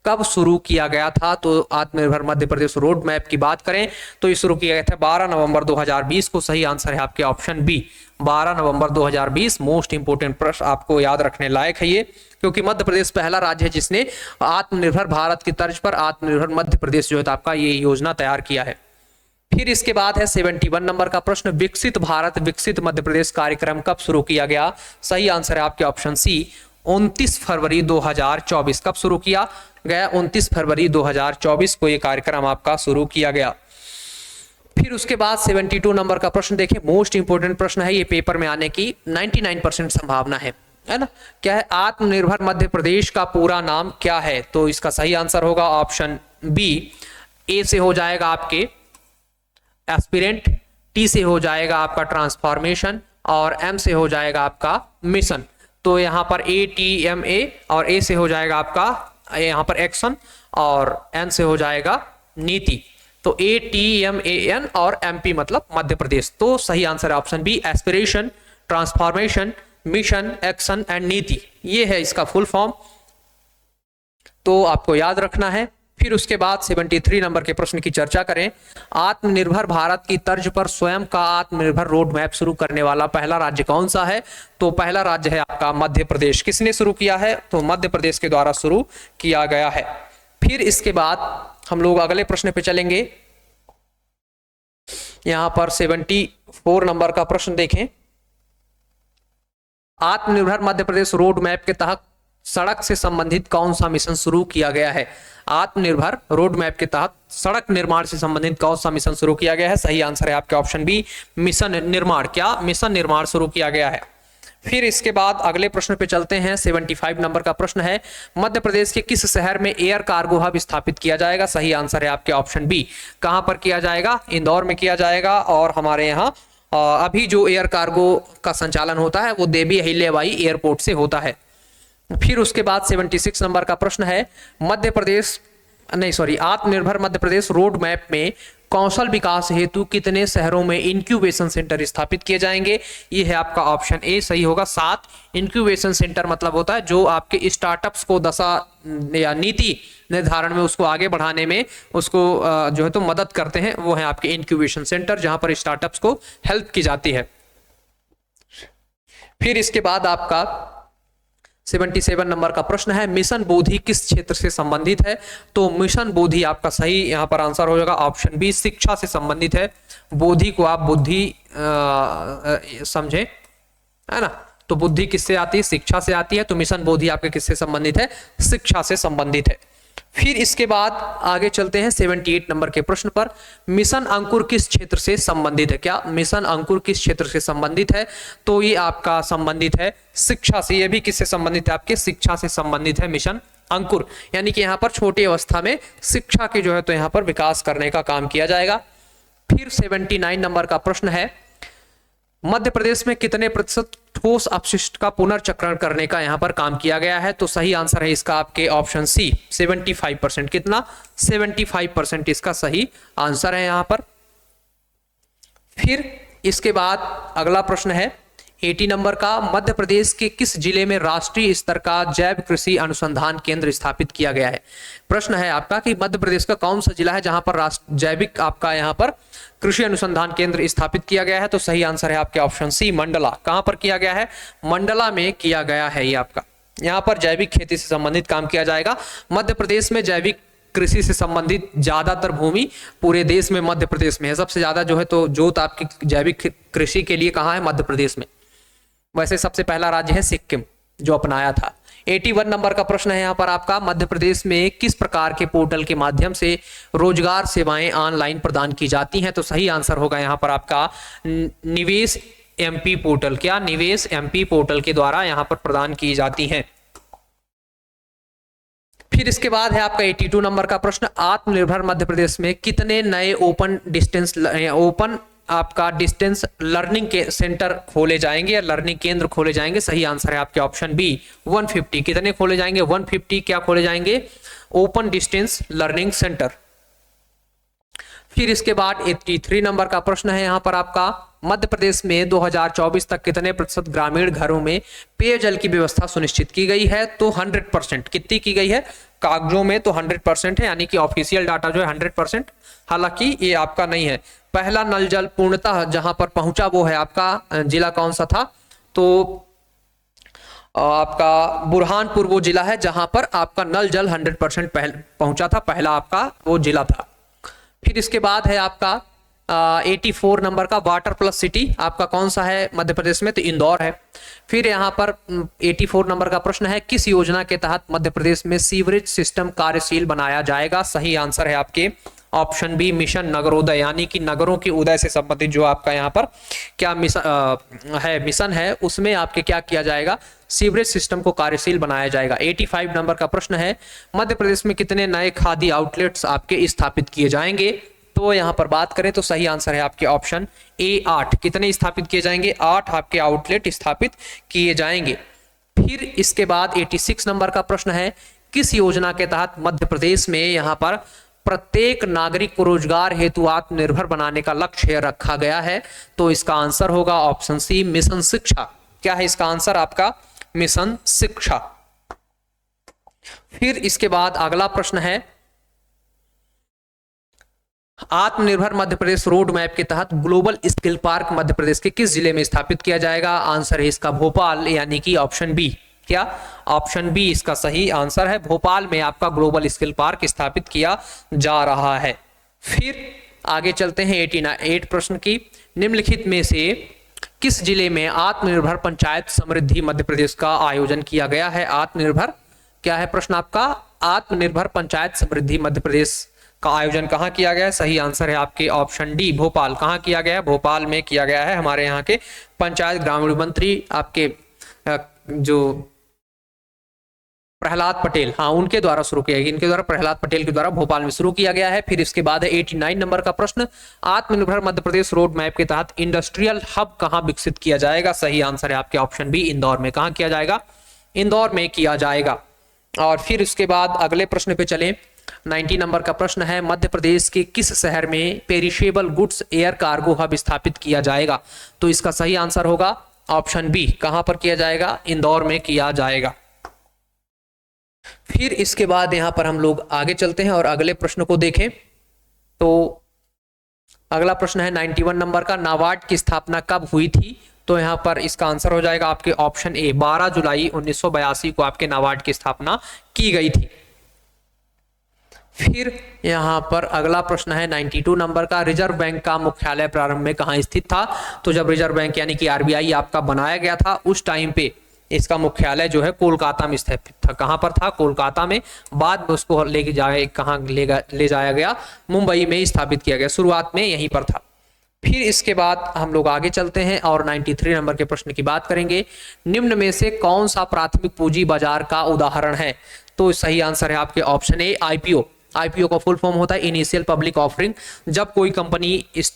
Speaker 1: कब शुरू किया गया था? तो आत्मनिर्भर मध्य प्रदेश रोड मैप की बात करें तो ये शुरू किया गया था 12 नवंबर 2020 को। सही आंसर है आपके ऑप्शन बी, 12 नवंबर 2020। मोस्ट इंपोर्टेंट प्रश्न, आपको याद रखने लायक है ये, क्योंकि मध्य प्रदेश पहला राज्य है जिसने आत्मनिर्भर भारत की तर्ज पर आत्मनिर्भर मध्य प्रदेश जो है आपका ये योजना तैयार किया है। फिर इसके बाद है 71 नंबर का प्रश्न, विकसित भारत विकसित मध्य प्रदेश कार्यक्रम कब शुरू किया गया? सही आंसर है आपके ऑप्शन सी, 29 फरवरी 2024। कब शुरू किया गया? 29 फरवरी 2024 को ये कार्यक्रम आपका शुरू किया गया। फिर उसके बाद 72 नंबर का प्रश्न देखें, मोस्ट इंपोर्टेंट प्रश्न है ये, पेपर में आने की 99% संभावना है ना? क्या है? आत्मनिर्भर मध्य प्रदेश का पूरा नाम क्या है? तो इसका सही आंसर होगा ऑप्शन बी, ए से हो जाएगा आपके एस्पिरेंट, टी से हो जाएगा आपका ट्रांसफॉर्मेशन, और एम से हो जाएगा आपका मिशन। तो यहाँ पर ATMA, और ए से हो जाएगा आपका यहाँ पर एक्शन, और एन से हो जाएगा नीति। तो ATMAN और MP मतलब मध्य प्रदेश। तो सही आंसर है option B, aspiration, transformation, mission, action and Niti, ये है इसका फुल फॉर्म। तो आपको याद रखना है। फिर उसके बाद 73 नंबर के प्रश्न की चर्चा करें, आत्मनिर्भर भारत की तर्ज पर स्वयं का आत्मनिर्भर रोड मैप शुरू करने वाला पहला राज्य कौन सा है? तो पहला राज्य है आपका मध्य प्रदेश। किसने शुरू किया है? तो मध्य प्रदेश के द्वारा शुरू किया गया है। फिर इसके बाद हम लोग अगले प्रश्न पे चलेंगे। यहां पर 74 नंबर का प्रश्न देखें, आत्मनिर्भर मध्य प्रदेश रोड मैप के तहत सड़क से संबंधित कौन सा मिशन शुरू किया गया है? आत्मनिर्भर रोड मैप के तहत सड़क निर्माण से संबंधित कौन सा मिशन शुरू किया गया है? सही आंसर है आपके ऑप्शन बी, मिशन निर्माण। क्या? मिशन निर्माण शुरू किया गया है। फिर इसके बाद अगले प्रश्न पे चलते हैं। 75 नंबर का प्रश्न है, मध्य प्रदेश के किस शहर में एयर कार्गो हब स्थापित किया जाएगा? सही आंसर है आपके ऑप्शन बी, कहां पर किया जाएगा? इंदौर में किया जाएगा। और हमारे यहाँ अभी जो एयर कार्गो का संचालन होता है वो देवी अहिल्याबाई एयरपोर्ट से होता है। फिर उसके बाद 76 नंबर का प्रश्न है, आत्मनिर्भर मध्य प्रदेश रोड मैप में कौशल विकास हेतु कितने शहरों में इंक्यूबेशन सेंटर स्थापित किए जाएंगे? ये है आपका ऑप्शन ए सही होगा 7। इंक्यूबेशन सेंटर मतलब होता है जो आपके स्टार्टअप्स को दशा या नीति निर्धारण में उसको आगे बढ़ाने में उसको जो है तो मदद करते हैं, वो है आपके इंक्यूबेशन सेंटर जहां पर स्टार्टअप्स को हेल्प की जाती है। फिर इसके बाद आपका 77 नंबर का प्रश्न है, मिशन बोधि किस क्षेत्र से संबंधित है? तो मिशन बोधि आपका सही यहां पर आंसर हो जाएगा ऑप्शन बी, शिक्षा से संबंधित है। बोधि को आप बुद्धि समझे, है ना, तो बुद्धि किससे आती है? शिक्षा से आती है। तो मिशन बोधि आपके किससे संबंधित है? शिक्षा से संबंधित है। फिर इसके बाद आगे चलते हैं 78 नंबर के प्रश्न पर, मिशन अंकुर किस क्षेत्र से संबंधित है? क्या मिशन अंकुर किस क्षेत्र से संबंधित है? तो ये आपका संबंधित है शिक्षा से। ये भी किससे संबंधित है? आपके शिक्षा से संबंधित है मिशन अंकुर, यानी कि यहाँ पर छोटी अवस्था में शिक्षा के जो है तो यहाँ पर विकास करने का काम किया जाएगा। फिर 79 नंबर का प्रश्न है, मध्य प्रदेश में कितने प्रतिशत ठोस अपशिष्ट का पुनर्चक्रण करने का यहां पर काम किया गया है? तो सही आंसर है इसका आपके ऑप्शन सी 75%। कितना? 75% इसका सही आंसर है यहां पर। फिर इसके बाद अगला प्रश्न है 80 नंबर का, मध्य प्रदेश के किस जिले में राष्ट्रीय स्तर का जैव कृषि अनुसंधान केंद्र स्थापित किया गया है? प्रश्न है आपका कि मध्य प्रदेश का कौन सा जिला है जहां पर जैविक आपका यहां पर कृषि अनुसंधान केंद्र स्थापित किया गया है? तो सही आंसर है आपके ऑप्शन सी मंडला। कहां पर किया गया है? मंडला में किया गया है। ये आपका यहां पर जैविक खेती से संबंधित काम किया जाएगा। मध्य प्रदेश में जैविक कृषि से संबंधित ज्यादातर भूमि पूरे देश में मध्य प्रदेश में है। सबसे ज्यादा जो है तो जोत आपकी जैविक कृषि के लिए कहां है? मध्य प्रदेश में। वैसे सबसे पहला राज्य है सिक्किम जो अपनाया था। 81 नंबर का प्रश्न है यहाँ पर आपका, मध्य प्रदेश में किस प्रकार के पोर्टल के माध्यम से रोजगार सेवाएं ऑनलाइन प्रदान की जाती हैं? तो सही आंसर होगा यहाँ पर आपका निवेश एमपी पोर्टल। क्या? निवेश एमपी पोर्टल के द्वारा यहाँ पर प्रदान की जाती हैं। फिर इसके बाद है आपका 82 नंबर का प्रश्न, आत्मनिर्भर मध्य प्रदेश में कितने नए ओपन आपका डिस्टेंस लर्निंग के सेंटर खोले जाएंगे या लर्निंग केंद्र खोले जाएंगे? सही आंसर है आपके ऑप्शन बी 150। कितने खोले जाएंगे? 150 क्या खोले जाएंगे? Open distance learning centre. फिर इसके बाद 83 नंबर का प्रश्न है यहाँ पर आपका, मध्य प्रदेश में 2024 तक कितने प्रतिशत ग्रामीण घरों में पेयजल की व्यवस्था सुनिश्चित की गई है? तो 100%। कितनी की गई है? कागजों में तो 100% है, यानी कि ऑफिशियल डाटा जो है 100%। हालांकि ये आपका नहीं है। पहला नल जल पूर्णतः जहां पर पहुंचा वो है आपका जिला कौन सा था? तो आपका बुरहानपुर वो जिला है जहां पर आपका नल जल 100% पहुंचा था। पहला आपका वो जिला था। फिर इसके बाद है आपका 84 नंबर का, वाटर प्लस सिटी आपका कौन सा है मध्य प्रदेश में? तो इंदौर है। फिर यहाँ पर 84 नंबर का प्रश्न है, किस योजना के तहत मध्य प्रदेश में सीवरेज सिस्टम कार्यशील बनाया जाएगा? सही आंसर है आपके ऑप्शन बी मिशन नगरोदय, यानी कि नगरों के उदय से संबंधित जो आपका यहाँ पर क्या मिशन है उसमें आपके क्या किया जाएगा? सीवरेज सिस्टम को कार्यशील बनाया जाएगा। 85 नंबर का प्रश्न है, मध्य प्रदेश में कितने नए खादी आउटलेट्स आपके स्थापित किए जाएंगे? तो यहां पर बात करें तो सही आंसर है आपके ऑप्शन ए 8। कितने स्थापित किए जाएंगे? 8 आपके आउटलेट स्थापित किए जाएंगे। फिर इसके बाद 86 नंबर का प्रश्न है, किस योजना के तहत मध्य प्रदेश में यहां पर प्रत्येक नागरिक को रोजगार हेतु आत्मनिर्भर बनाने का लक्ष्य रखा गया है? तो इसका आंसर होगा ऑप्शन सी मिशन शिक्षा। क्या है इसका आंसर आपका? मिशन शिक्षा। फिर इसके बाद अगला प्रश्न है, आत्मनिर्भर मध्य प्रदेश रोड मैप के तहत global skill park Madhya Pradesh के किस जिले में स्थापित किया जाएगा? आंसर है इसका भोपाल, यानी कि ऑप्शन बी। क्या? ऑप्शन बी इसका सही आंसर है। भोपाल में आपका ग्लोबल स्किल पार्क स्थापित किया जा रहा है। फिर आगे चलते हैं 88 प्रश्न की, निम्नलिखित में से किस जिले में आत्मनिर्भर पंचायत समृद्धि मध्य प्रदेश का आयोजन किया गया है? आत्मनिर्भर क्या है प्रश्न आपका? आत्मनिर्भर पंचायत समृद्धि मध्य प्रदेश का आयोजन कहां किया गया है? सही आंसर है आपके ऑप्शन डी भोपाल। कहां किया गया है? भोपाल में किया गया है। हमारे यहाँ के पंचायत ग्रामीण मंत्री आपके जो प्रहलाद पटेल, हाँ उनके द्वारा शुरू किया गया, इनके द्वारा प्रहलाद पटेल के द्वारा भोपाल में शुरू किया गया है। फिर इसके बाद है 89 नंबर का प्रश्न, आत्मनिर्भर मध्य प्रदेश रोड मैप के तहत इंडस्ट्रियल हब कहां विकसित किया जाएगा? सही आंसर है आपके ऑप्शन बी इंदौर में। कहां किया जाएगा? इंदौर में किया जाएगा। और फिर इसके बाद अगले प्रश्न पे चलें, 90 नंबर का प्रश्न है, मध्य प्रदेश के किस शहर में perishable goods air cargo hub स्थापित किया जाएगा? तो इसका सही आंसर होगा ऑप्शन बी। कहां पर किया जाएगा? इंदौर में किया जाएगा। फिर इसके बाद यहां पर हम लोग आगे चलते हैं और अगले प्रश्न को देखें। तो अगला प्रश्न है 91 नंबर का, नाबार्ड की स्थापना कब हुई थी? तो यहां पर इसका आंसर हो जाएगा आपके ऑप्शन ए, 12 जुलाई 1982 को आपके नाबार्ड की स्थापना की गई थी। फिर यहां पर अगला प्रश्न है 92 नंबर का, रिजर्व बैंक का मुख्यालय प्रारंभ में कहां स्थित था? तो जब रिजर्व बैंक यानी कि आरबीआई आपका बनाया गया था उस टाइम पे इसका मुख्यालय जो है कोलकाता में स्थापित था। कहां पर था? कोलकाता में। बाद में उसको लेके जाए कहां ले जाया गया? मुंबई में स्थापित किया गया। शुरुआत में यहीं पर था। फिर इसके बाद हम लोग आगे चलते हैं और 93 नंबर के प्रश्न की बात करेंगे। निम्न में से कौन सा प्राथमिक पूंजी बाजार का उदाहरण है? तो सही आंसर है आपके ऑप्शन ए, आईपीओ। आईपीओ का फुल फॉर्म होता है इनिशियल पब्लिक ऑफरिंग। जब कोई कंपनी इस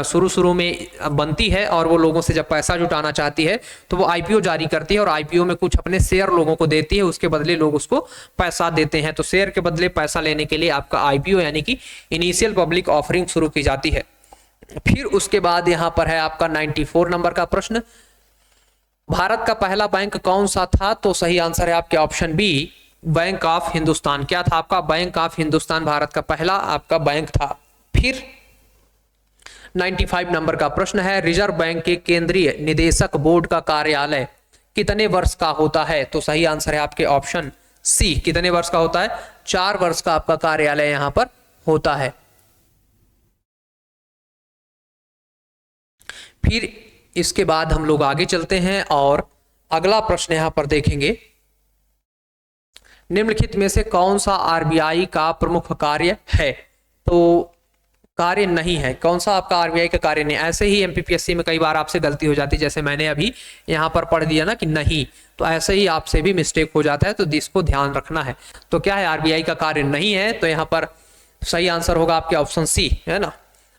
Speaker 1: शुरू में बनती है और वो लोगों से जब पैसा जुटाना चाहती है तो वो आईपीओ जारी करती है और आईपीओ में कुछ अपने शेयर लोगों को देती है, उसके बदले लोग उसको पैसा देते हैं। तो शेयर के बदले पैसा लेने के लिए आपका आईपीओ यानी कि इनिशियल पब्लिक ऑफरिंग शुरू की जाती है। फिर उसके बाद यहां पर है आपका 94 नंबर का प्रश्न, भारत का पहला बैंक कौन सा था? तो सही आंसर है आपके option B, bank of Hindustan. क्या था आपका? बैंक ऑफ हिंदुस्तान भारत का पहला आपका बैंक था। फिर 95 नंबर का प्रश्न है, रिजर्व बैंक के केंद्रीय निदेशक बोर्ड का कार्यालय कितने वर्ष का होता है? तो सही आंसर है आपके ऑप्शन सी, कितने वर्ष का होता है? 4 वर्ष का आपका कार्यालय यहां पर होता है। फिर इसके बाद हम लोग आगे चलते हैं और अगला प्रश्न यहां पर देखेंगे, निम्नलिखित में से कौन सा आरबीआई का प्रमुख कार्य है? तो कार्य नहीं है। कौन सा आपका आरबीआई का कार्य नहीं? ऐसे ही एमपीपीएससी में कई बार आपसे गलती हो जाती है, जैसे मैंने अभी यहां पर पढ़ दिया ना कि नहीं, तो ऐसे ही आपसे भी मिस्टेक हो जाता है, तो इसको ध्यान रखना है। तो क्या है? आरबीआई का कार्य नहीं है, तो यहां पर सही आंसर होगा आपके ऑप्शन सी, है ना,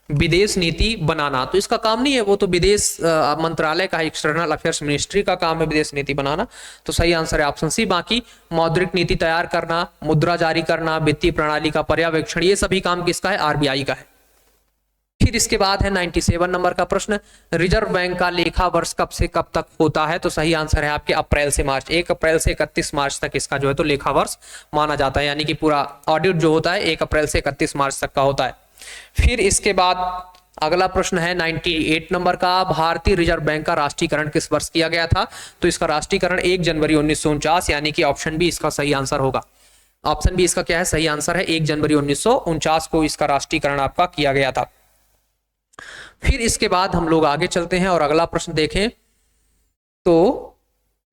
Speaker 1: विदेश नीति बनाना। तो इसका काम नहीं है, वो तो विदेश मंत्रालय का, एक्सटर्नल अफेयर्स मिनिस्ट्री का काम है विदेश नीति बनाना। तो सही आंसर है ऑप्शन सी। बाकी मौद्रिक नीति तैयार करना, मुद्रा जारी करना, वित्तीय प्रणाली का पर्यवेक्षण, ये सभी काम किसका है? आरबीआई का है। फिर इसके बाद है 97 नंबर का प्रश्न, रिजर्व बैंक का लेखा वर्ष कब से कब तक होता है? तो सही आंसर है आपके अप्रैल से मार्च। 1 अप्रैल से 31 मार्च तक इसका जो है तो लेखा वर्ष माना जाता है, यानी कि पूरा ऑडिट जो होता है 1 अप्रैल से 31 मार्च तक का होता है। फिर इसके बाद अगला प्रश्न है 98 नंबर का, भारतीय रिजर्व बैंक का राष्ट्रीयकरण किस वर्ष किया गया था? तो इसका राष्ट्रीयकरण 1 जनवरी 1949, यानी कि ऑप्शन बी इसका सही आंसर होगा। ऑप्शन बी इसका क्या है? सही आंसर है 1 जनवरी 1949 को इसका राष्ट्रीयकरण आपका किया गया था। फिर इसके बाद हम लोग आगे चलते हैं और अगला प्रश्न देखें। तो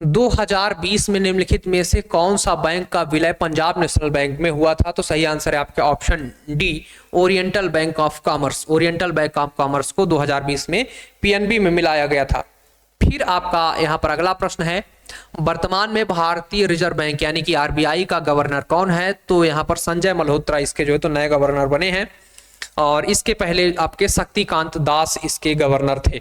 Speaker 1: 2020 में निम्नलिखित में से कौन सा बैंक का विलय पंजाब नेशनल बैंक में हुआ था? तो सही आंसर है आपके option D, oriental bank of commerce. Oriental bank of commerce को 2020 में पीएनबी में मिलाया गया था। फिर आपका यहां पर अगला प्रश्न है, वर्तमान में भारतीय रिजर्व बैंक यानी कि आरबीआई का गवर्नर कौन है? तो यहां पर संजय मल्होत्रा इसके जो है तो नए गवर्नर बने हैं, और इसके पहले आपके शक्तिकांत दास इसके गवर्नर थे।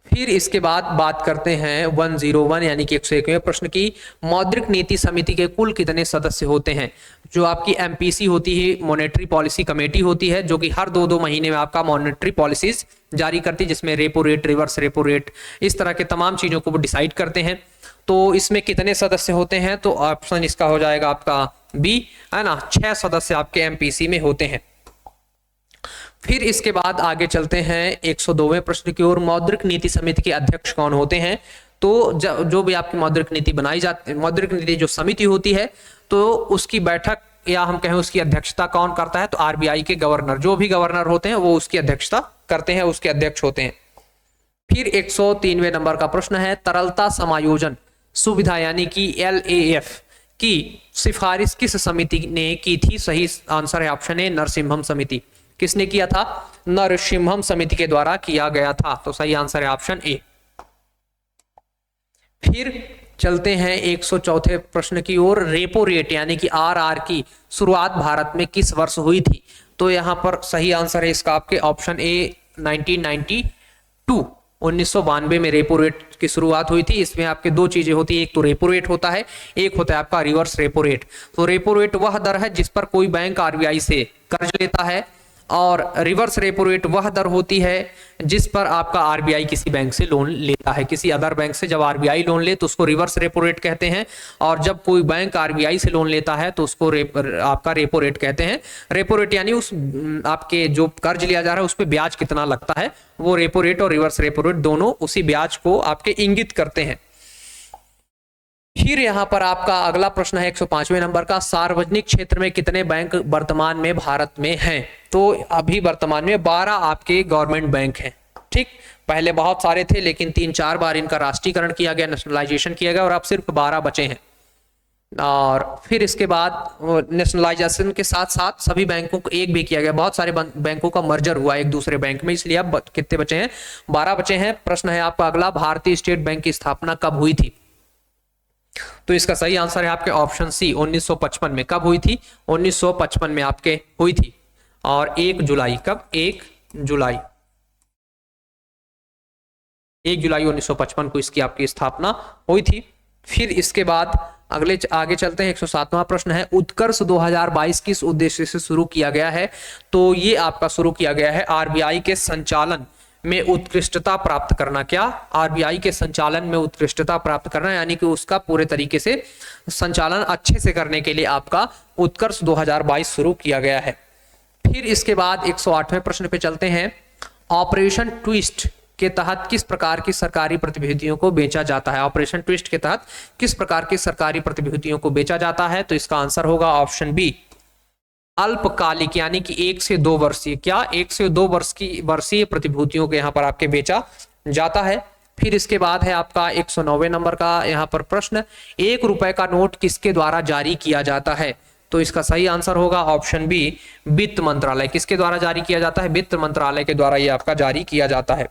Speaker 1: फिर इसके बाद बात करते हैं 101 यानी कि 101वें प्रश्न की, मौद्रिक नीति समिति के कुल कितने सदस्य होते हैं? जो आपकी एमपीसी होती है, मॉनेटरी पॉलिसी कमेटी होती है, जो कि हर 2-2 महीने में आपका मॉनेटरी पॉलिसीज जारी करती है, जिसमें repo rate, reverse repo rate, इस तरह के तमाम चीजों को वो डिसाइड करते हैं। तो इसमें कितने सदस्य होते हैं? तो ऑप्शन इसका हो जाएगा आपका बी, है ना, 6 सदस्य आपके एमपीसी में होते हैं। फिर इसके बाद आगे चलते हैं 102वें प्रश्न की ओर, मौद्रिक नीति समिति के अध्यक्ष कौन होते हैं? तो जो भी आपकी मौद्रिक नीति बनाई जाती, मौद्रिक नीति जो समिति होती है, तो उसकी बैठक या हम कहें उसकी अध्यक्षता कौन करता है? तो आरबीआई के गवर्नर, जो भी गवर्नर होते हैं वो उसकी अध्यक्षता करते हैं, उसके अध्यक्ष होते हैं। फिर 103वें नंबर का प्रश्न है, तरलता समायोजन सुविधा यानी कि LAF की सिफारिश किस समिति ने की थी? सही आंसर है ऑप्शन ए, नरसिम्हम समिति। किसने किया था? नरसिम्हम समिति के द्वारा किया गया था। तो सही आंसर है ऑप्शन ए। फिर चलते हैं 104 प्रश्न की ओर, रेपो रेट यानी कि RR की शुरुआत भारत में किस वर्ष हुई थी? तो यहां पर सही आंसर है इसका आपके ऑप्शन ए, 1992। 1992 में रेपो रेट की शुरुआत हुई थी। इसमें आपके दो चीजें होती है, एक तो रेपो रेट होता है, एक होता है आपका रिवर्स रेपो रेट। तो रेपो रेट वह दर है जिस पर कोई बैंक आरबीआई से कर्ज लेता है, और रिवर्स रेपो रेट वह दर होती है जिस पर आपका आरबीआई किसी बैंक से लोन लेता है। किसी अदर बैंक से जब आरबीआई लोन ले तो उसको रिवर्स रेपो रेट कहते हैं, और जब कोई बैंक आरबीआई से लोन लेता है तो उसको आपका रेपो रेट कहते हैं। रेपो रेट यानी उस आपके जो कर्ज लिया जा रहा है उस पर ब्याज कितना लगता है, वो रेपो रेट और रिवर्स रेपो रेट दोनों उसी ब्याज को आपके इंगित करते हैं। फिर यहां पर आपका अगला प्रश्न है 105वें नंबर का, सार्वजनिक क्षेत्र में कितने बैंक वर्तमान में भारत में हैं? तो अभी वर्तमान में 12 आपके गवर्नमेंट बैंक हैं। ठीक, पहले बहुत सारे थे लेकिन 3-4 बार इनका राष्ट्रीयकरण किया गया, नेशनलाइजेशन किया गया, और अब सिर्फ 12 बचे हैं। और फिर इसके बाद नेशनलाइजेशन के साथ साथ सभी बैंकों को एक भी किया गया, बहुत सारे बैंकों का मर्जर हुआ एक दूसरे बैंक में, इसलिए अब कितने बचे हैं? 12 बचे हैं। प्रश्न है आपका अगला, भारतीय स्टेट बैंक की स्थापना कब हुई थी? तो इसका सही आंसर है आपके ऑप्शन सी, 1955 में। कब हुई थी? 1955 में आपके हुई थी, और 1 जुलाई, कब? 1 जुलाई 1955 को इसकी आपकी स्थापना हुई थी। फिर इसके बाद आगे चलते हैं। 107वां प्रश्न है, उत्कर्ष 2022 किस उद्देश्य से शुरू किया गया है? तो ये आपका शुरू किया गया है आरबीआई के संचालन में उत्कृष्टता प्राप्त करना। क्या? आरबीआई के संचालन में उत्कृष्टता प्राप्त करना, यानी कि उसका पूरे तरीके से संचालन अच्छे से करने के लिए आपका उत्कर्ष 2022 शुरू किया गया है। फिर इसके बाद 108वें प्रश्न पे चलते हैं। ऑपरेशन ट्विस्ट के तहत किस प्रकार की सरकारी प्रतिभूतियों को बेचा जाता है? ऑपरेशन ट्विस्ट के तहत किस प्रकार की सरकारी प्रतिभूतियों को बेचा जाता है? तो इसका आंसर होगा ऑप्शन बी, अल्पकालिक, यानी कि 1 से 2 वर्षीय। क्या? 1 से 2 वर्ष की वर्षीय प्रतिभूतियों को यहाँ पर आपके बेचा जाता है। फिर इसके बाद है आपका 109वें नंबर का यहाँ पर प्रश्न, 1 रुपए का नोट किसके द्वारा जारी किया जाता है? तो इसका सही आंसर होगा ऑप्शन बी, वित्त मंत्रालय। किसके द्वारा जारी किया जाता है? वित्त मंत्रालय के द्वारा ये आपका जारी किया जाता है।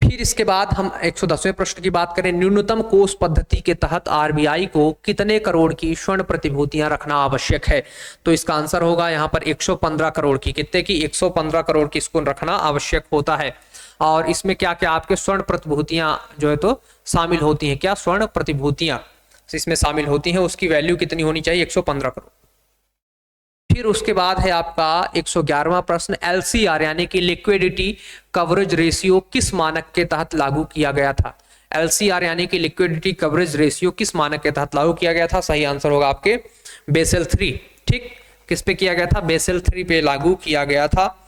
Speaker 1: फिर इसके बाद हम 110वें प्रश्न की बात करें, न्यूनतम कोष पद्धति के तहत आरबीआई को कितने करोड़ की स्वर्ण प्रतिभूतियां रखना आवश्यक है? तो इसका आंसर होगा यहाँ पर 115 करोड़ की। कितने की? 115 करोड़ की इसको रखना आवश्यक होता है। और इसमें क्या क्या आपके स्वर्ण प्रतिभूतियां जो है तो शामिल होती हैं। क्या? स्वर्ण प्रतिभूतियां इसमें शामिल होती हैं, उसकी वैल्यू कितनी होनी चाहिए? 115 करोड़। फिर उसके बाद है आपका 111वां प्रश्न, एलसीआर यानी कि लिक्विडिटी कवरेज रेशियो किस मानक के तहत लागू किया गया था? एलसीआर यानी कि लिक्विडिटी कवरेज रेशियो किस मानक के तहत लागू किया गया था? सही आंसर होगा आपके बेसल 3। ठीक, किस पे किया गया था? बेसल 3 पे लागू किया गया था।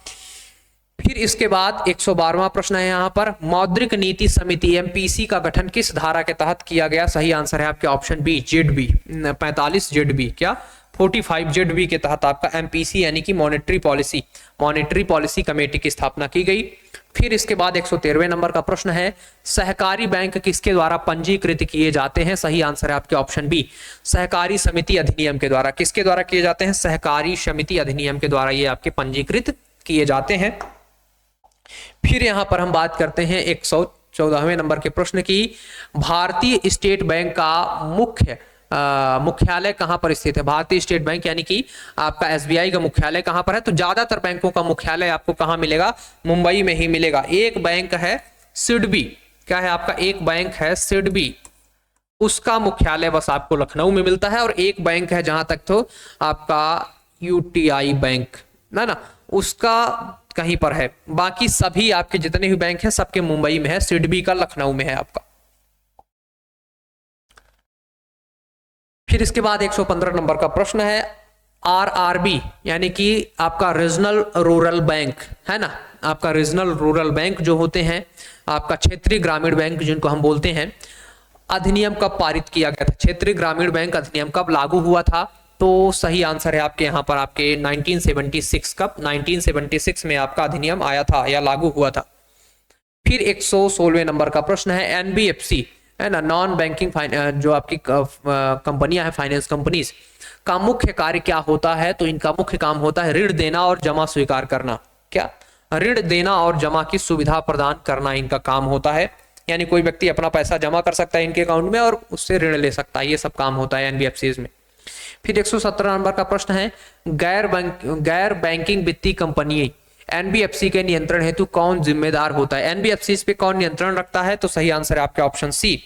Speaker 1: फिर इसके बाद 112वां प्रश्न है यहाँ पर, मौद्रिक नीति समिति एमपीसी का गठन किस धारा के तहत किया गया? सही आंसर है आपके ऑप्शन बी, जेडबी 45 जेडबी। क्या? 45 जेडबी के तहत आपका एमपीसी यानी कि मॉनेटरी पॉलिसी कमेटी की स्थापना की गई। फिर इसके बाद 113वें नंबर का प्रश्न है, सहकारी बैंक किसके द्वारा पंजीकृत किए जाते हैं? सही आंसर है आपके ऑप्शन बी, सहकारी समिति अधिनियम के द्वारा। किसके द्वारा किए जाते हैं? सहकारी समिति अधिनियम के द्वारा ये आपके पंजीकृत किए जाते हैं। फिर यहां पर हम बात करते हैं 114वें नंबर के प्रश्न की, भारतीय स्टेट बैंक का मुख्यालय कहां पर स्थित है? भारतीय स्टेट बैंक यानी कि आपका एसबीआई का मुख्यालय कहां पर है? तो ज्यादातर बैंकों का मुख्यालय आपको कहां मिलेगा? मुंबई में ही मिलेगा। एक बैंक है सिडबी। क्या है आपका? एक बैंक है सिडबी, उसका मुख्यालय बस आपको लखनऊ में मिलता है। और एक बैंक है जहां तक तो आपका यूटीआई बैंक ना उसका कहीं पर है। बाकी सभी आपके जितने भी बैंक हैं सबके मुंबई में है, सिडबी का लखनऊ में है आपका। फिर इसके बाद 115 नंबर का प्रश्न है, आरआरबी यानी कि आपका रीजनल रूरल बैंक है ना, आपका रीजनल रूरल बैंक जो होते हैं, आपका क्षेत्रीय ग्रामीण बैंक जिनको हम बोलते हैं, अधिनियम कब पारित किया गया था? क्षेत्रीय ग्रामीण बैंक अधिनियम कब लागू हुआ था? तो सही आंसर है आपके यहाँ पर आपके 1976। कब? 1976 में आपका अधिनियम आया था या लागू हुआ था। फिर 116वें नंबर का प्रश्न है, एनबीएफसी है ना, नॉन बैंकिंग जो आपकी कंपनियां हैं, फाइनेंस कंपनीज का मुख्य कार्य क्या होता है? तो इनका मुख्य काम होता है ऋण देना और जमा स्वीकार करना। क्या? ऋण देना और जमा की सुविधा प्रदान करना इनका काम होता है। यानी कोई व्यक्ति अपना पैसा जमा कर सकता है इनके अकाउंट में और उससे ऋण ले सकता है, ये सब काम होता है एनबीएफसी में। फिर 117 नंबर का प्रश्न है, गैर बैंकिंग वित्तीय कंपनी एनबीएफसी के नियंत्रण हेतु कौन जिम्मेदार होता है? एनबीएफसी इस पे कौन नियंत्रण रखता है? तो सही आंसर है आपके ऑप्शन सी,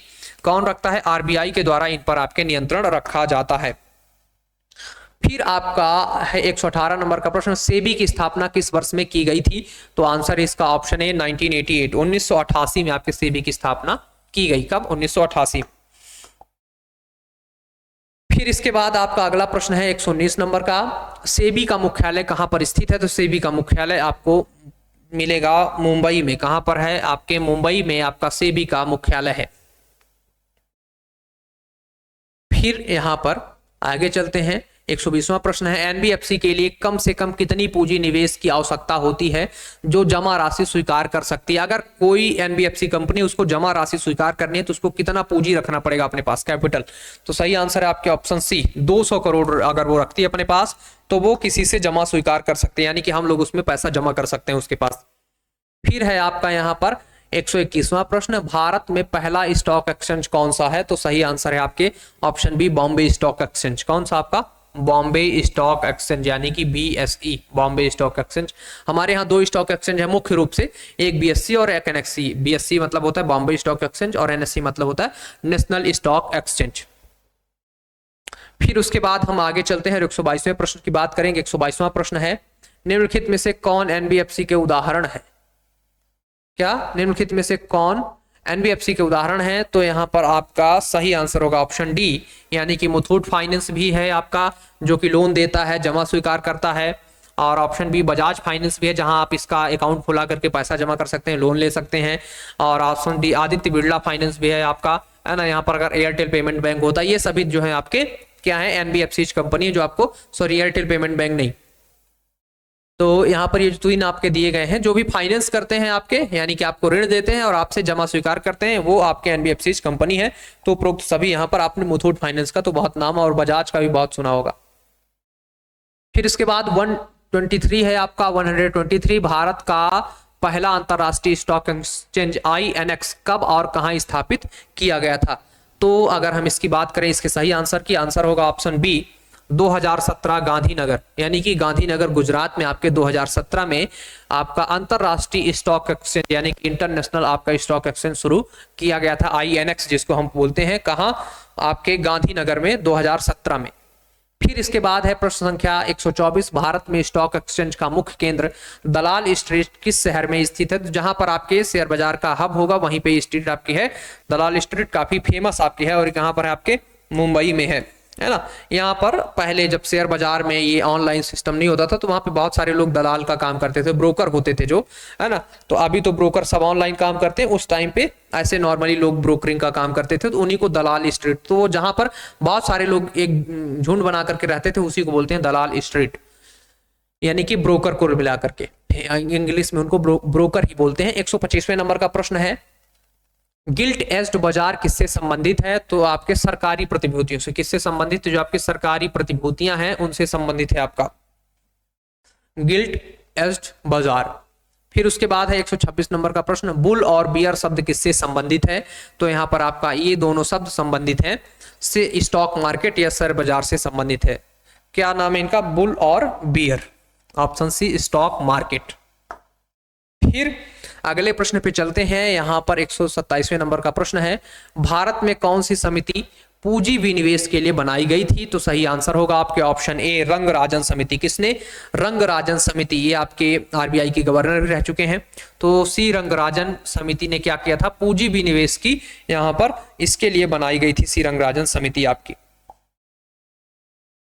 Speaker 1: कौन रखता है? आरबीआई के द्वारा इन पर आपके नियंत्रण रखा जाता है। फिर आपका है 118 नंबर का प्रश्न, सेबी की स्थापना किस वर्ष में की गई थी? तो आंसर इसका ऑप्शन है 1988, 1988 में आपके सेबी की स्थापना की गई। कब? 1988। फिर इसके बाद आपका अगला प्रश्न है 119 नंबर का, सेबी का मुख्यालय कहां पर स्थित है? तो सेबी का मुख्यालय आपको मिलेगा मुंबई में। कहां पर है? आपके मुंबई में आपका सेबी का मुख्यालय है। फिर यहां पर आगे चलते हैं, 120वां प्रश्न है, एनबीएफसी के लिए कम से कम कितनी पूंजी निवेश की आवश्यकता होती है जो जमा राशि स्वीकार कर सकती है? अगर कोई एनबीएफसी कंपनी उसको जमा राशि स्वीकार करनी है तो उसको कितना पूंजी रखना पड़ेगा अपने पास, कैपिटल? तो सही आंसर है आपके ऑप्शन सी, 200 करोड़ अगर वो रखती है अपने पास तो वो किसी से जमा स्वीकार कर सकते हैं, यानी कि हम लोग उसमें पैसा जमा कर सकते हैं उसके पास। फिर है आपका यहाँ पर 121वां प्रश्न, भारत में पहला स्टॉक एक्सचेंज कौन सा है? तो सही आंसर है आपके option B, Bombay stock exchange. कौन सा आपका? बॉम्बे स्टॉक एक्सचेंज, यानी कि बीएसई, बॉम्बे स्टॉक एक्सचेंज। हमारे यहाँ दो स्टॉक एक्सचेंज है मुख्य रूप से, एक बीएसई और एक एनएसई। बीएसई मतलब होता है बॉम्बे स्टॉक एक्सचेंज और एनएसई मतलब होता है नेशनल स्टॉक एक्सचेंज। फिर उसके बाद हम आगे चलते हैं, 122वें प्रश्न की बात करेंगे। 122वां प्रश्न है, निम्नलिखित में से कौन एनबीएफसी के उदाहरण है? क्या निम्नलिखित में से कौन एनबीएफसी के उदाहरण है? तो यहां पर आपका सही आंसर होगा ऑप्शन डी, यानी कि मुथूट फाइनेंस भी है आपका, जो कि लोन देता है, जमा स्वीकार करता है। और ऑप्शन बी, बजाज फाइनेंस भी है, जहां आप इसका अकाउंट खुला करके पैसा जमा कर सकते हैं, लोन ले सकते हैं। और option D, Aditya Birla finance भी है आपका, है ना। यहाँ पर अगर एयरटेल पेमेंट बैंक होता है, ये सभी जो है आपके क्या है, एनबीएफसी कंपनी है, जो आपको, सॉरी एयरटेल पेमेंट बैंक नहीं। तो यहाँ पर ये तीन आपके दिए गए हैं, जो भी फाइनेंस करते हैं आपके, यानी कि आपको ऋण देते हैं और आपसे जमा स्वीकार करते हैं, वो आपके एनबीएफसी कंपनी है। तो उपरोक्त सभी यहाँ पर आपने मुथूट फाइनेंस का तो बहुत नाम और बजाज का भी बहुत सुना होगा। फिर इसके बाद 123 है आपका, 123, भारत का पहला अंतरराष्ट्रीय स्टॉक एक्सचेंज आईएनएक्स कब और कहां स्थापित किया गया था? तो अगर हम इसकी बात करें, इसके सही आंसर की, आंसर होगा ऑप्शन बी, 2017 गांधीनगर, यानी कि गांधीनगर गुजरात में आपके 2017 में आपका अंतरराष्ट्रीय स्टॉक एक्सचेंज, यानी कि इंटरनेशनल आपका स्टॉक एक्सचेंज शुरू किया गया था, आईएनएक्स जिसको हम बोलते हैं। कहां? आपके गांधीनगर में 2017 में। फिर इसके बाद है प्रश्न संख्या 124, भारत में स्टॉक एक्सचेंज का मुख्य केंद्र दलाल स्ट्रीट किस शहर में स्थित है? तो जहां पर आपके शेयर बाजार का हब होगा वहीं पे स्ट्रीट आपकी है, दलाल स्ट्रीट, काफी फेमस आपकी है, और कहां पर है आपके? मुंबई में है ना। यहाँ पर पहले जब शेयर बाजार में ये ऑनलाइन सिस्टम नहीं होता था तो वहां पे बहुत सारे लोग दलाल का काम करते थे, ब्रोकर होते थे जो, है ना। तो अभी तो ब्रोकर सब ऑनलाइन काम करते हैं, उस टाइम पे ऐसे नॉर्मली लोग ब्रोकरिंग का काम करते थे, तो उन्हीं को दलाल स्ट्रीट, तो जहां पर बहुत सारे लोग एक झुंड बना करके रहते थे, उसी को बोलते हैं दलाल स्ट्रीट, यानी कि ब्रोकर को मिला करके, इंग्लिश में उनको ब्रोकर ही बोलते हैं। 125वें नंबर का प्रश्न है, गिल्ट एज्ड बाजार किससे संबंधित है? तो आपके सरकारी प्रतिभूतियों से। किससे संबंधित? जो आपकी सरकारी प्रतिभूतियां हैं उनसे संबंधित है आपका गिल्ट एज्ड बाजार। फिर उसके बाद है 126 नंबर का प्रश्न, बुल और बियर शब्द किससे संबंधित है? तो यहां पर आपका ये दोनों शब्द संबंधित हैं से स्टॉक मार्केट या शेयर बाजार से संबंधित है। क्या नाम है इनका? बुल और bear, option C, stock market. फिर अगले प्रश्न पे चलते हैं, यहां पर 127वें नंबर का प्रश्न है, भारत में कौन सी समिति पूंजी विनिवेश के लिए बनाई गई थी? तो सही आंसर होगा आपके ऑप्शन ए, रंगराजन समिति। किसने? रंगराजन समिति, ये आपके आरबीआई के गवर्नर भी रह चुके हैं। तो सी रंगराजन समिति ने क्या किया था? पूंजी विनिवेश की यहां पर इसके लिए बनाई गई थी सी रंगराजन समिति आपकी।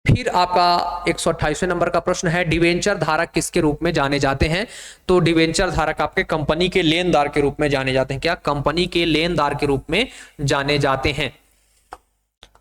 Speaker 1: फिर आपका 128वें नंबर का प्रश्न है, डिवेंचर धारक किसके रूप में जाने जाते हैं? तो डिवेंचर धारक आपके कंपनी के लेनदार के रूप में जाने जाते हैं। क्या? कंपनी के लेनदार के रूप में जाने जाते हैं।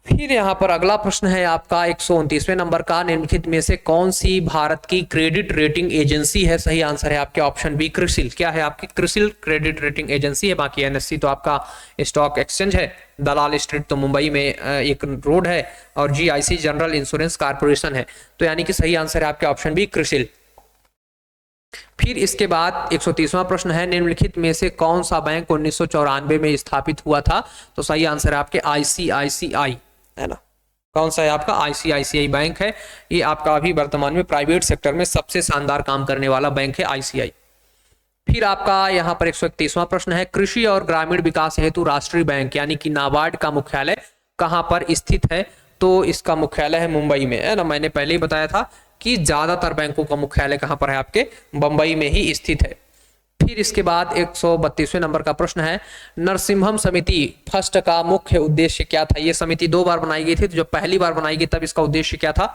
Speaker 1: फिर यहां पर अगला प्रश्न है आपका 129वें नंबर का, निम्नलिखित में से कौन सी भारत की क्रेडिट रेटिंग एजेंसी है? सही आंसर है आपके ऑप्शन बी, क्रिसिल। क्या है आपकी? क्रिसिल क्रेडिट रेटिंग एजेंसी है। बाकी एनएससी तो आपका स्टॉक एक्सचेंज है, दलाल स्ट्रीट तो मुंबई में एक रोड है, और जीआईसी जनरल इंश्योरेंस कारपोरेशन है। तो यानी कि सही आंसर है आपके ऑप्शन बी, क्रिसिल। फिर इसके बाद 130वां प्रश्न है, निम्नलिखित में से कौन सा बैंक 1994 में स्थापित हुआ था? तो सही आंसर है आपके आईसीआईसीआई, है ना। कौन सा है आपका? आईसीआईसीआई बैंक है। ये आपका अभी वर्तमान में प्राइवेट सेक्टर में सबसे शानदार काम करने वाला बैंक है आईसीआई। फिर आपका यहाँ पर 131वां प्रश्न है, कृषि और ग्रामीण विकास हेतु राष्ट्रीय बैंक यानी कि नाबार्ड का मुख्यालय कहाँ पर स्थित है? तो इसका मुख्यालय है मुंबई में, है ना। मैंने पहले ही बताया था कि ज्यादातर बैंकों का मुख्यालय कहाँ पर है? आपके मुंबई में ही स्थित है। फिर इसके बाद 132वें नंबर का प्रश्न है, नरसिम्हम समिति फर्स्ट का मुख्य उद्देश्य क्या था? ये समिति 2 बार बनाई गई थी, तो जब पहली बार बनाई गई तब इसका उद्देश्य क्या था?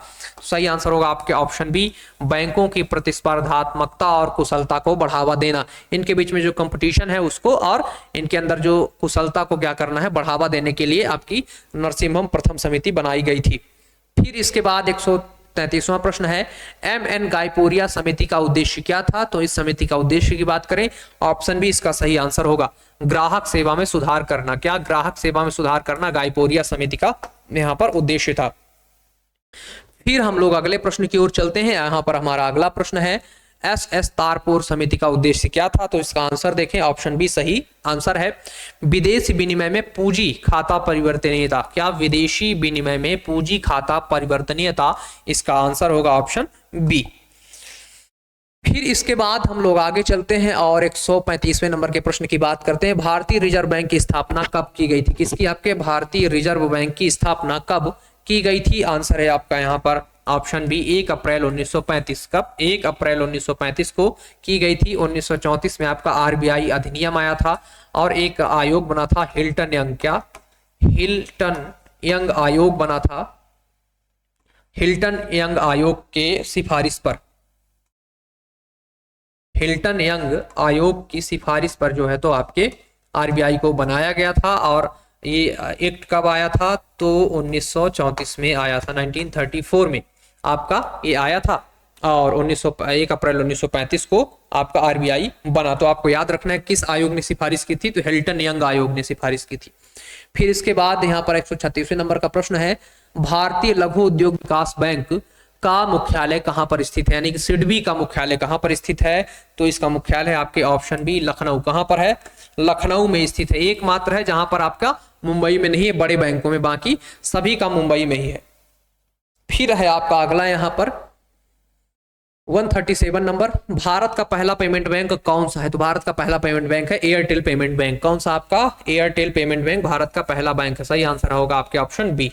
Speaker 1: सही आंसर होगा आपके ऑप्शन बी, बैंकों की प्रतिस्पर्धात्मकता और कुशलता को बढ़ावा देना। इनके बीच में जो कंपटीशन है उसको और इनके अंदर जो कुशलता को क्या करना है? बढ़ावा देने के लिए आपकी नरसिम्हम प्रथम समिति बनाई गई थी। फिर इसके बाद 133वां प्रश्न है, एम.एन. गायपुरिया समिति का उद्देश्य क्या था? तो इस समिति का उद्देश्य की बात करें, ऑप्शन बी इसका सही आंसर होगा, ग्राहक सेवा में सुधार करना। क्या? ग्राहक सेवा में सुधार करना गायपुरिया समिति का यहां पर उद्देश्य था। फिर हम लोग अगले प्रश्न की ओर चलते हैं। यहां पर हमारा अगला प्रश्न है, एस तारपुर समिति का उद्देश्य क्या था? तो इसका आंसर देखें, ऑप्शन बी सही आंसर है, विदेशी विनिमय में पूंजी खाता परिवर्तनीयता। क्या? विदेशी विनिमय में पूंजी खाता परिवर्तनीयता, इसका आंसर होगा ऑप्शन बी। फिर इसके बाद हम लोग आगे चलते हैं और 135वें नंबर के प्रश्न की बात करते हैं, भारतीय रिजर्व बैंक की स्थापना कब की गई थी? किसकी? आपके भारतीय रिजर्व बैंक की स्थापना कब की गई थी? आंसर है आपका यहाँ पर ऑप्शन बी, 1 अप्रैल 1935। कब? 1 अप्रैल 1935 को की गई थी। 1934 में आपका आरबीआई अधिनियम आया था और एक आयोग बना था हिल्टन यंग। क्या? हिल्टन यंग आयोग बना था। हिल्टन यंग आयोग के सिफारिश पर, हिल्टन यंग आयोग की सिफारिश पर जो है तो आपके आरबीआई को बनाया गया था। और ये एक्ट कब आया था? तो 1934 में आया था, 1934 में आपका ये आया था और 1 अप्रैल 1935 को आपका आरबीआई बना। तो आपको याद रखना है किस आयोग ने सिफारिश की थी? तो हिल्टन यंग आयोग ने सिफारिश की थी। फिर इसके बाद यहाँ पर 136वें नंबर का प्रश्न है, भारतीय लघु उद्योग विकास बैंक का मुख्यालय कहां पर स्थित है? यानी कि सिडबी का मुख्यालय कहां पर स्थित है? तो इसका मुख्यालय आपके ऑप्शन बी, लखनऊ। कहां पर है? लखनऊ में स्थित है। एकमात्र है जहां पर आपका मुंबई में नहीं है बड़े बैंकों में, बाकी सभी का मुंबई में ही है। फिर है आपका अगला यहां पर 137 नंबर, भारत का पहला पेमेंट बैंक कौन सा है? तो भारत का पहला पेमेंट बैंक है एयरटेल पेमेंट बैंक। कौन सा? आपका एयरटेल पेमेंट बैंक भारत का पहला बैंक है। सही आंसर होगा आपके ऑप्शन बी।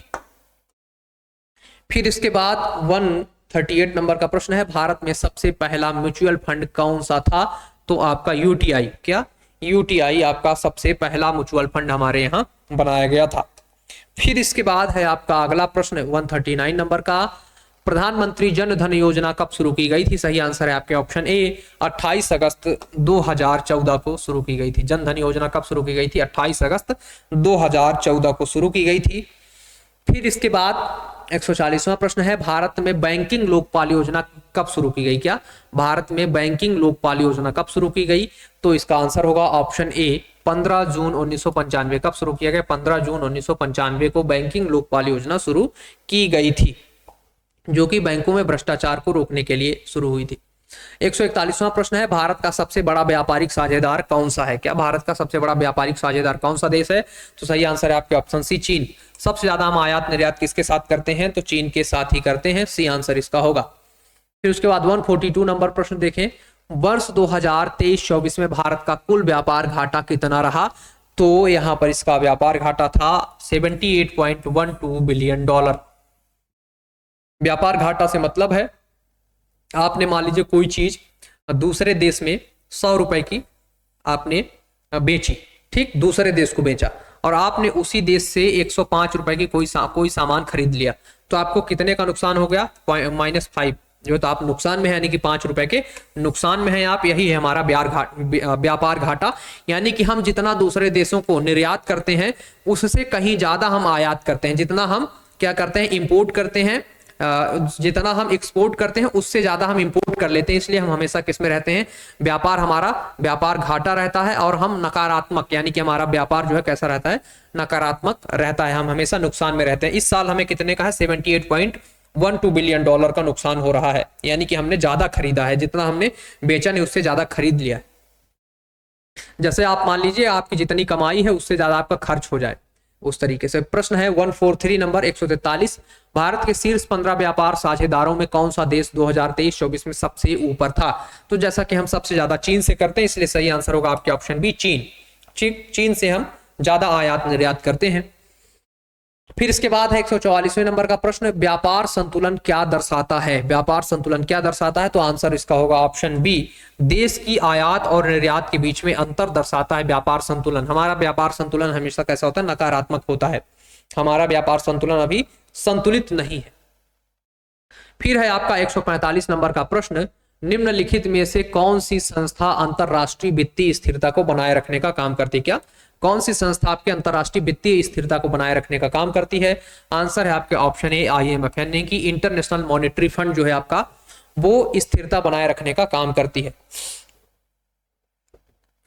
Speaker 1: फिर इसके बाद 138 नंबर का प्रश्न है, भारत में सबसे पहला म्यूचुअल फंड कौन सा था? तो आपका यूटीआई। क्या? यूटीआई आपका सबसे पहला म्यूचुअल फंड हमारे यहां बनाया गया था। फिर इसके बाद है आपका अगला प्रश्न 139 नंबर का, प्रधानमंत्री जन धन योजना कब शुरू की गई थी? सही आंसर है आपके ऑप्शन ए, 28 अगस्त 2014 को शुरू की गई थी। जन धन योजना कब शुरू की गई थी? 28 अगस्त 2014 को शुरू की गई थी। फिर इसके बाद 140वां प्रश्न है, भारत में बैंकिंग लोकपाल योजना कब शुरू की गई? क्या? भारत में बैंकिंग लोकपाल योजना कब शुरू की गई? तो इसका आंसर होगा ऑप्शन ए, 15 जून 1995। कब शुरू किया गया? 15 जून 1995 को बैंकिंग लोकपाल योजना शुरू की गई थी, जो कि बैंकों में भ्रष्टाचार को रोकने के लिए शुरू हुई थी। 141वां प्रश्न है, भारत का सबसे बड़ा व्यापारिक साझेदार कौन सा है? क्या? भारत का सबसे बड़ा व्यापारिक साझेदार कौन सा देश है? तो सही आंसर है आपके ऑप्शन सी, चीन। सबसे ज्यादा हम आयात निर्यात किसके साथ करते हैं? तो चीन के साथ ही करते हैं। सी आंसर इसका होगा। फिर उसके बाद 142 नंबर प्रश्न देखें, वर्ष 2023-24 में भारत का कुल व्यापार घाटा कितना रहा? तो यहां पर इसका व्यापार घाटा था 78.12 बिलियन डॉलर। व्यापार घाटा से मतलब है आपने मान लीजिए कोई चीज दूसरे देश में 100 रुपए की आपने बेची, ठीक, दूसरे देश को बेचा और आपने उसी देश से 105 रुपए की कोई सामान खरीद लिया, तो आपको कितने का नुकसान हो गया? -5, जो तो आप नुकसान में है, यानी कि 5 रुपए के नुकसान में है आप। यही है हमारा व्यापार घाटा। यानी कि हम जितना दूसरे देशों को निर्यात करते हैं उससे कहीं ज्यादा हम आयात करते हैं। जितना हम क्या करते हैं? इंपोर्ट करते हैं। जितना हम एक्सपोर्ट करते हैं उससे ज्यादा हम इंपोर्ट कर लेते हैं। इसलिए हम हमेशा किस में रहते हैं? हमारा व्यापार घाटा रहता है और हम नकारात्मक, यानी कि हमारा व्यापार जो है कैसा रहता है? नकारात्मक रहता है। हम हमेशा नुकसान में रहते हैं। इस साल हमें कितने का है? 78.12 बिलियन डॉलर का नुकसान हो रहा है, यानी कि हमने ज्यादा खरीदा है। जितना हमने बेचा नहीं उससे ज्यादा खरीद लिया। जैसे आप मान लीजिए आपकी जितनी कमाई है उससे ज्यादा आपका खर्च हो जाए, उस तरीके से। प्रश्न है 143 नंबर 143, भारत के शीर्ष 15 व्यापार साझेदारों में कौन सा देश 2023-24 में सबसे ऊपर था? तो जैसा कि हम सबसे ज्यादा चीन से करते हैं, इसलिए सही आंसर होगा आपके ऑप्शन बी, चीन। चीन से हम ज्यादा आयात निर्यात करते हैं। फिर इसके बाद है 144वें नंबर का प्रश्न, व्यापार संतुलन क्या दर्शाता है? व्यापार संतुलन क्या दर्शाता है? तो आंसर इसका होगा ऑप्शन बी, देश की आयात और निर्यात के बीच में अंतर दर्शाता है व्यापार संतुलन। हमारा व्यापार संतुलन हमेशा कैसा होता है? नकारात्मक होता है। हमारा व्यापार संतुलन अभी संतुलित नहीं है। फिर है आपका 145 नंबर का प्रश्न, निम्नलिखित में से कौन सी संस्था अंतरराष्ट्रीय वित्तीय स्थिरता को बनाए रखने का काम करती है? क्या कौन सी संस्था आपके अंतरराष्ट्रीय वित्तीय स्थिरता को बनाए रखने का काम करती है? आंसर है आपके ऑप्शन ए, IMF, यानी कि इंटरनेशनल मॉनेटरी फंड जो है आपका, वो स्थिरता बनाए रखने का काम करती है।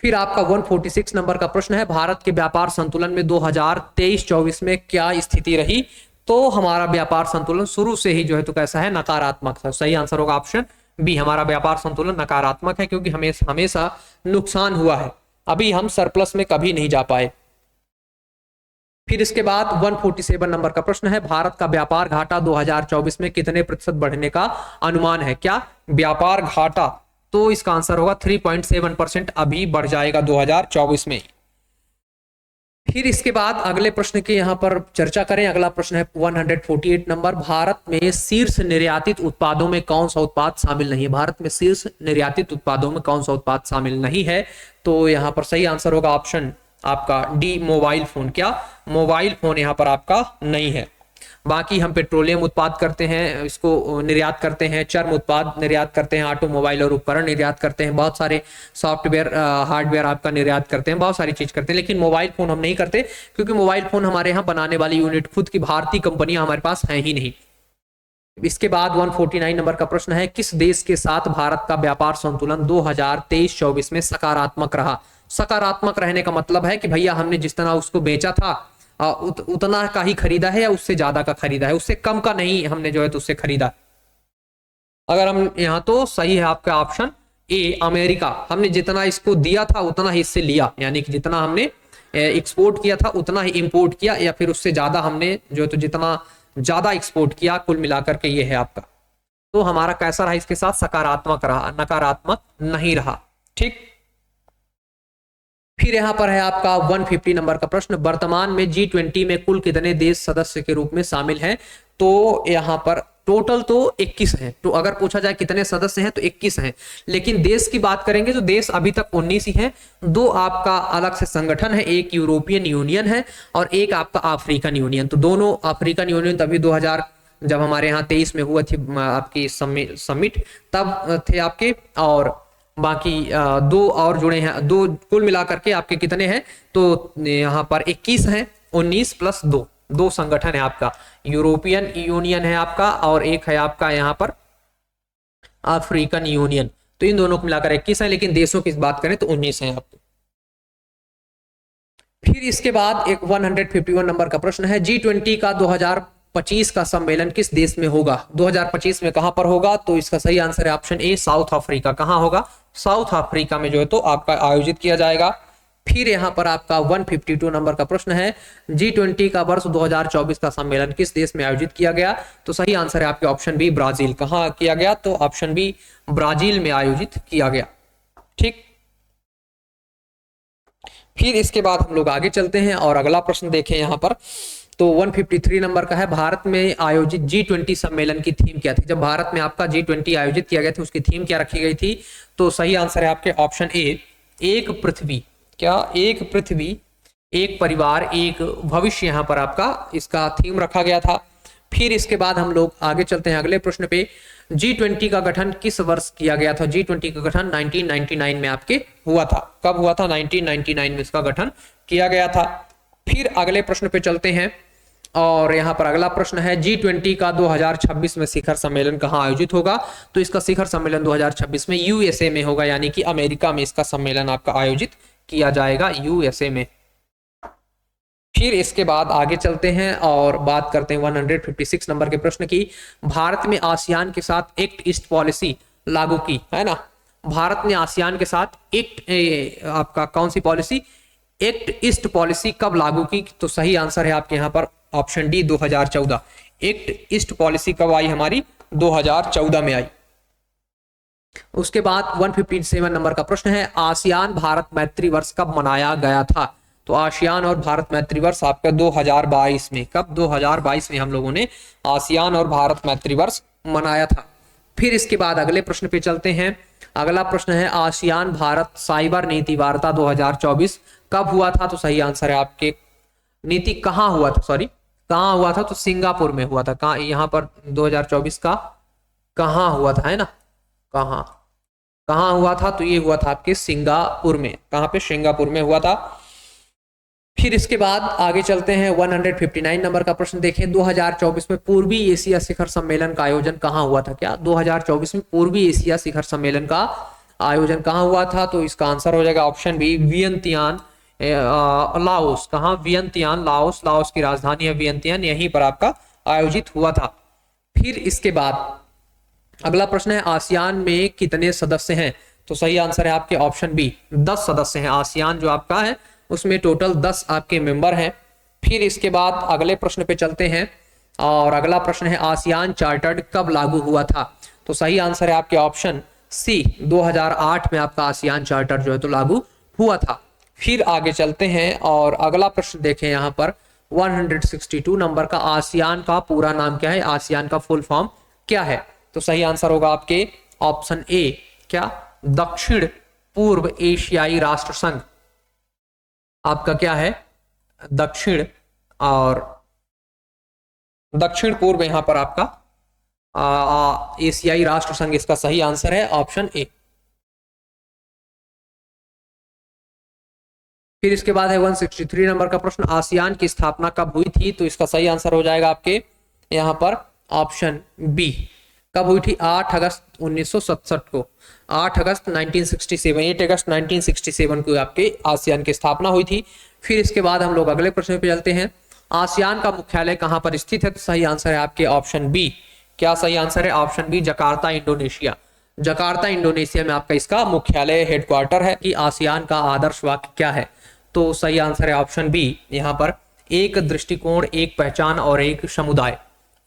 Speaker 1: फिर आपका 146 नंबर का प्रश्न है, भारत के व्यापार संतुलन में 2023-24 में क्या स्थिति रही? तो हमारा व्यापार संतुलन शुरू से ही जो है तो कैसा है? नकारात्मक था। सही आंसर होगा ऑप्शन बी, हमारा व्यापार संतुलन नकारात्मक है, क्योंकि हमेशा नुकसान हुआ है, अभी हम सरप्लस में कभी नहीं जा पाए। फिर इसके बाद 147 नंबर का प्रश्न है, भारत का व्यापार घाटा 2024 में कितने प्रतिशत बढ़ने का अनुमान है? क्या व्यापार घाटा? तो इसका आंसर होगा 3.7% अभी बढ़ जाएगा 2024 में। फिर इसके बाद अगले प्रश्न की यहां पर चर्चा करें। अगला प्रश्न है 148 नंबर, भारत में शीर्ष निर्यातित उत्पादों में कौन सा उत्पाद शामिल नहीं है? भारत में शीर्ष निर्यातित उत्पादों में कौन सा उत्पाद शामिल नहीं है? तो यहां पर सही आंसर होगा ऑप्शन आपका डी, मोबाइल फोन। क्या मोबाइल फोन यहां पर आपका नहीं है। बाकी हम पेट्रोलियम उत्पाद करते हैं, इसको निर्यात करते हैं, चर्म उत्पाद निर्यात करते हैं, ऑटोमोबाइल और उपकरण निर्यात करते हैं, बहुत सारे सॉफ्टवेयर हार्डवेयर आपका निर्यात करते हैं, बहुत सारी चीज करते हैं, लेकिन मोबाइल फोन हम नहीं करते, क्योंकि मोबाइल फोन हमारे यहाँ बनाने वाली यूनिट खुद की भारतीय कंपनियां हमारे पास हैं ही नहीं। इसके बाद 149 नंबर का प्रश्न है, किस देश के साथ भारत का व्यापार संतुलन 2023-24 में सकारात्मक रहा? सकारात्मक रहने का मतलब है कि भैया हमने जिस तरह उसको बेचा था उतना का ही खरीदा है, या उससे ज्यादा का खरीदा है, उससे कम का नहीं हमने जो है तो उससे खरीदा। अगर हम यहाँ तो सही है आपका ऑप्शन ए, अमेरिका। हमने जितना इसको दिया था उतना ही इससे लिया, यानी कि जितना हमने एक्सपोर्ट किया था उतना ही इंपोर्ट किया, या फिर उससे ज्यादा हमने जो है तो जितना ज्यादा एक्सपोर्ट किया, कुल मिलाकर के ये है आपका। तो हमारा कैसा रहा इसके साथ? सकारात्मक रहा, नकारात्मक नहीं रहा। ठीक। फिर यहां पर है आपका 150 नंबर का प्रश्न, वर्तमान में G20 में कुल कितने देश सदस्य के रूप में शामिल हैं? तो यहां पर टोटल तो 21 हैं। तो अगर पूछा जाए कितने सदस्य हैं तो 21 हैं, लेकिन देश की बात करेंगे तो देश अभी तक 19 ही हैं। दो आपका अलग से संगठन है, एक यूरोपियन यूनियन है और एक आपका अफ्रीकन यूनियन। तो दोनों, अफ्रीकन यूनियन तभी 2000 जब हमारे यहाँ 23 में हुआ थी आपकी समिट, तब थे आपके, और बाकी दो और जुड़े हैं। दो कुल मिलाकर के आपके कितने हैं? तो यहाँ पर 21 हैं, 19 प्लस 2, दो संगठन है आपका, यूरोपियन यूनियन है आपका और एक है आपका यहाँ पर अफ्रीकन यूनियन। तो इन दोनों को मिलाकर 21 है, लेकिन देशों की बात करें तो 19 है आपको। फिर इसके बाद एक 151 नंबर का प्रश्न है, G20 का 2025 का सम्मेलन किस देश में होगा? 2025 में कहां पर होगा? तो इसका सही आंसर है ऑप्शन ए, साउथ अफ्रीका। कहां होगा? साउथ अफ्रीका में जो है तो आपका आयोजित किया जाएगा। फिर यहां पर आपका 152 नंबर का प्रश्न है, G20 का वर्ष 2024 का सम्मेलन किस देश में आयोजित किया गया? तो सही आंसर है आपके ऑप्शन बी, ब्राजील। कहां किया गया? तो ऑप्शन बी, ब्राजील में आयोजित किया गया। ठीक। फिर इसके बाद हम लोग आगे चलते हैं और अगला प्रश्न देखें यहां पर। तो 153 नंबर का है, भारत में आयोजित G20 सम्मेलन की थीम क्या थी? जब भारत में आपका G20 आयोजित किया गया था उसकी थीम क्या रखी गई थी? तो सही आंसर है आपके ऑप्शन ए, एक पृथ्वी। क्या? एक पृथ्वी, एक परिवार, एक भविष्य, यहां पर आपका इसका थीम रखा गया था। फिर इसके बाद हम लोग आगे चलते हैं अगले प्रश्न पे। G20 का गठन किस वर्ष किया गया था? G20 का गठन 1999 में आपके हुआ था। कब हुआ था? 1999 में इसका गठन किया गया था। फिर अगले प्रश्न पे चलते हैं और यहां पर अगला प्रश्न है, G20 का 2026 में शिखर सम्मेलन कहां आयोजित होगा? तो इसका शिखर सम्मेलन 2026 में USA में होगा, यानी कि अमेरिका में इसका सम्मेलन आपका आयोजित किया जाएगा, USA में। फिर इसके बाद आगे चलते हैं और बात करते हैं 156 नंबर के प्रश्न की। भारत में आसियान के साथ एक्ट ईस्ट पॉलिसी लागू की है ना? भारत ने आसियान के साथ एक्ट आपका कौन सी पॉलिसी? एक्ट ईस्ट पॉलिसी कब लागू की? तो सही आंसर है आपके यहाँ पर option D 2014। Act east policy कब आई हमारी? 2014 में आई। उसके बाद 157 नंबर का प्रश्न है, आसियान भारत मैत्री वर्ष कब मनाया गया था? तो आसियान और भारत मैत्री वर्ष आपका 2022 में, कब? 2022 में हम लोगों ने आसियान और भारत मैत्री वर्ष मनाया था। फिर इसके बाद अगले प्रश्न पे चलते हैं। अगला प्रश्न है, आसियान भारत साइबर नीति वार्ता 2024 कब हुआ था? तो सही आंसर है आपके, नीति कहाँ हुआ था, सॉरी कहाँ हुआ था? तो सिंगापुर में हुआ था। कहाँ? यहाँ पर 2024 का कहाँ हुआ था, है ना, कहाँ कहाँ हुआ था? तो ये हुआ था आपके सिंगापुर में। कहाँ पे? सिंगापुर में हुआ था। फिर इसके बाद आगे चलते हैं, 159 नंबर का प्रश्न देखें, 2024 में पूर्वी एशिया शिखर सम्मेलन का आयोजन कहाँ हुआ था? क्या 2024 में पूर्वी एशिया शिखर सम्मेलन का आयोजन कहाँ हुआ था? तो इसका आंसर हो जाएगा ऑप्शन बी, वियंतियान, लाओस। कहाँ? Vientiane, Laos. लाओस की राजधानी है वियंतियान, यहीं पर आपका आयोजित हुआ था। फिर इसके बाद अगला प्रश्न है, आसियान में कितने सदस्य हैं? तो सही आंसर है आपके ऑप्शन बी, 10 सदस्य हैं। आसियान जो आपका है उसमें टोटल 10 आपके मेंबर हैं। फिर इसके बाद अगले प्रश्न पे चलते हैं और अगला प्रश्न है, आसियान चार्टर्ड कब लागू हुआ था? तो सही आंसर है आपके ऑप्शन सी, 2008 में आपका आसियान चार्टर जो है तो लागू हुआ था। फिर आगे चलते हैं और अगला प्रश्न देखें यहाँ पर 162 नंबर का, आसियान का पूरा नाम क्या है? आसियान का फुल फॉर्म क्या है? तो सही आंसर होगा आपके ऑप्शन ए, क्या? दक्षिण पूर्व एशियाई राष्ट्र संघ आपका क्या है? दक्षिण और दक्षिण पूर्व यहाँ पर आपका एशियाई राष्ट्र संघ, इसका सही आंसर है ऑप्शन ए। फिर इसके बाद है 163 नंबर का प्रश्न, आसियान की स्थापना कब हुई थी? तो इसका सही आंसर हो जाएगा आपके यहाँ पर ऑप्शन बी, कब हुई थी? 8 अगस्त 1967 को, 8 अगस्त 1967, 8 अगस्त 1967 को आपके आसियान की स्थापना हुई थी। फिर इसके बाद हम लोग अगले प्रश्न पे चलते हैं, आसियान का मुख्यालय कहां पर स्थित है? तो सही आंसर है आपके ऑप्शन बी, क्या सही आंसर है? Option B, Jakarta Indonesia. Jakarta Indonesia में आपका इसका मुख्यालय हेडक्वार्टर है। कि आसियान का आदर्श वाक्य क्या है? तो सही आंसर है ऑप्शन बी, यहाँ पर एक दृष्टिकोण, एक पहचान और एक समुदाय।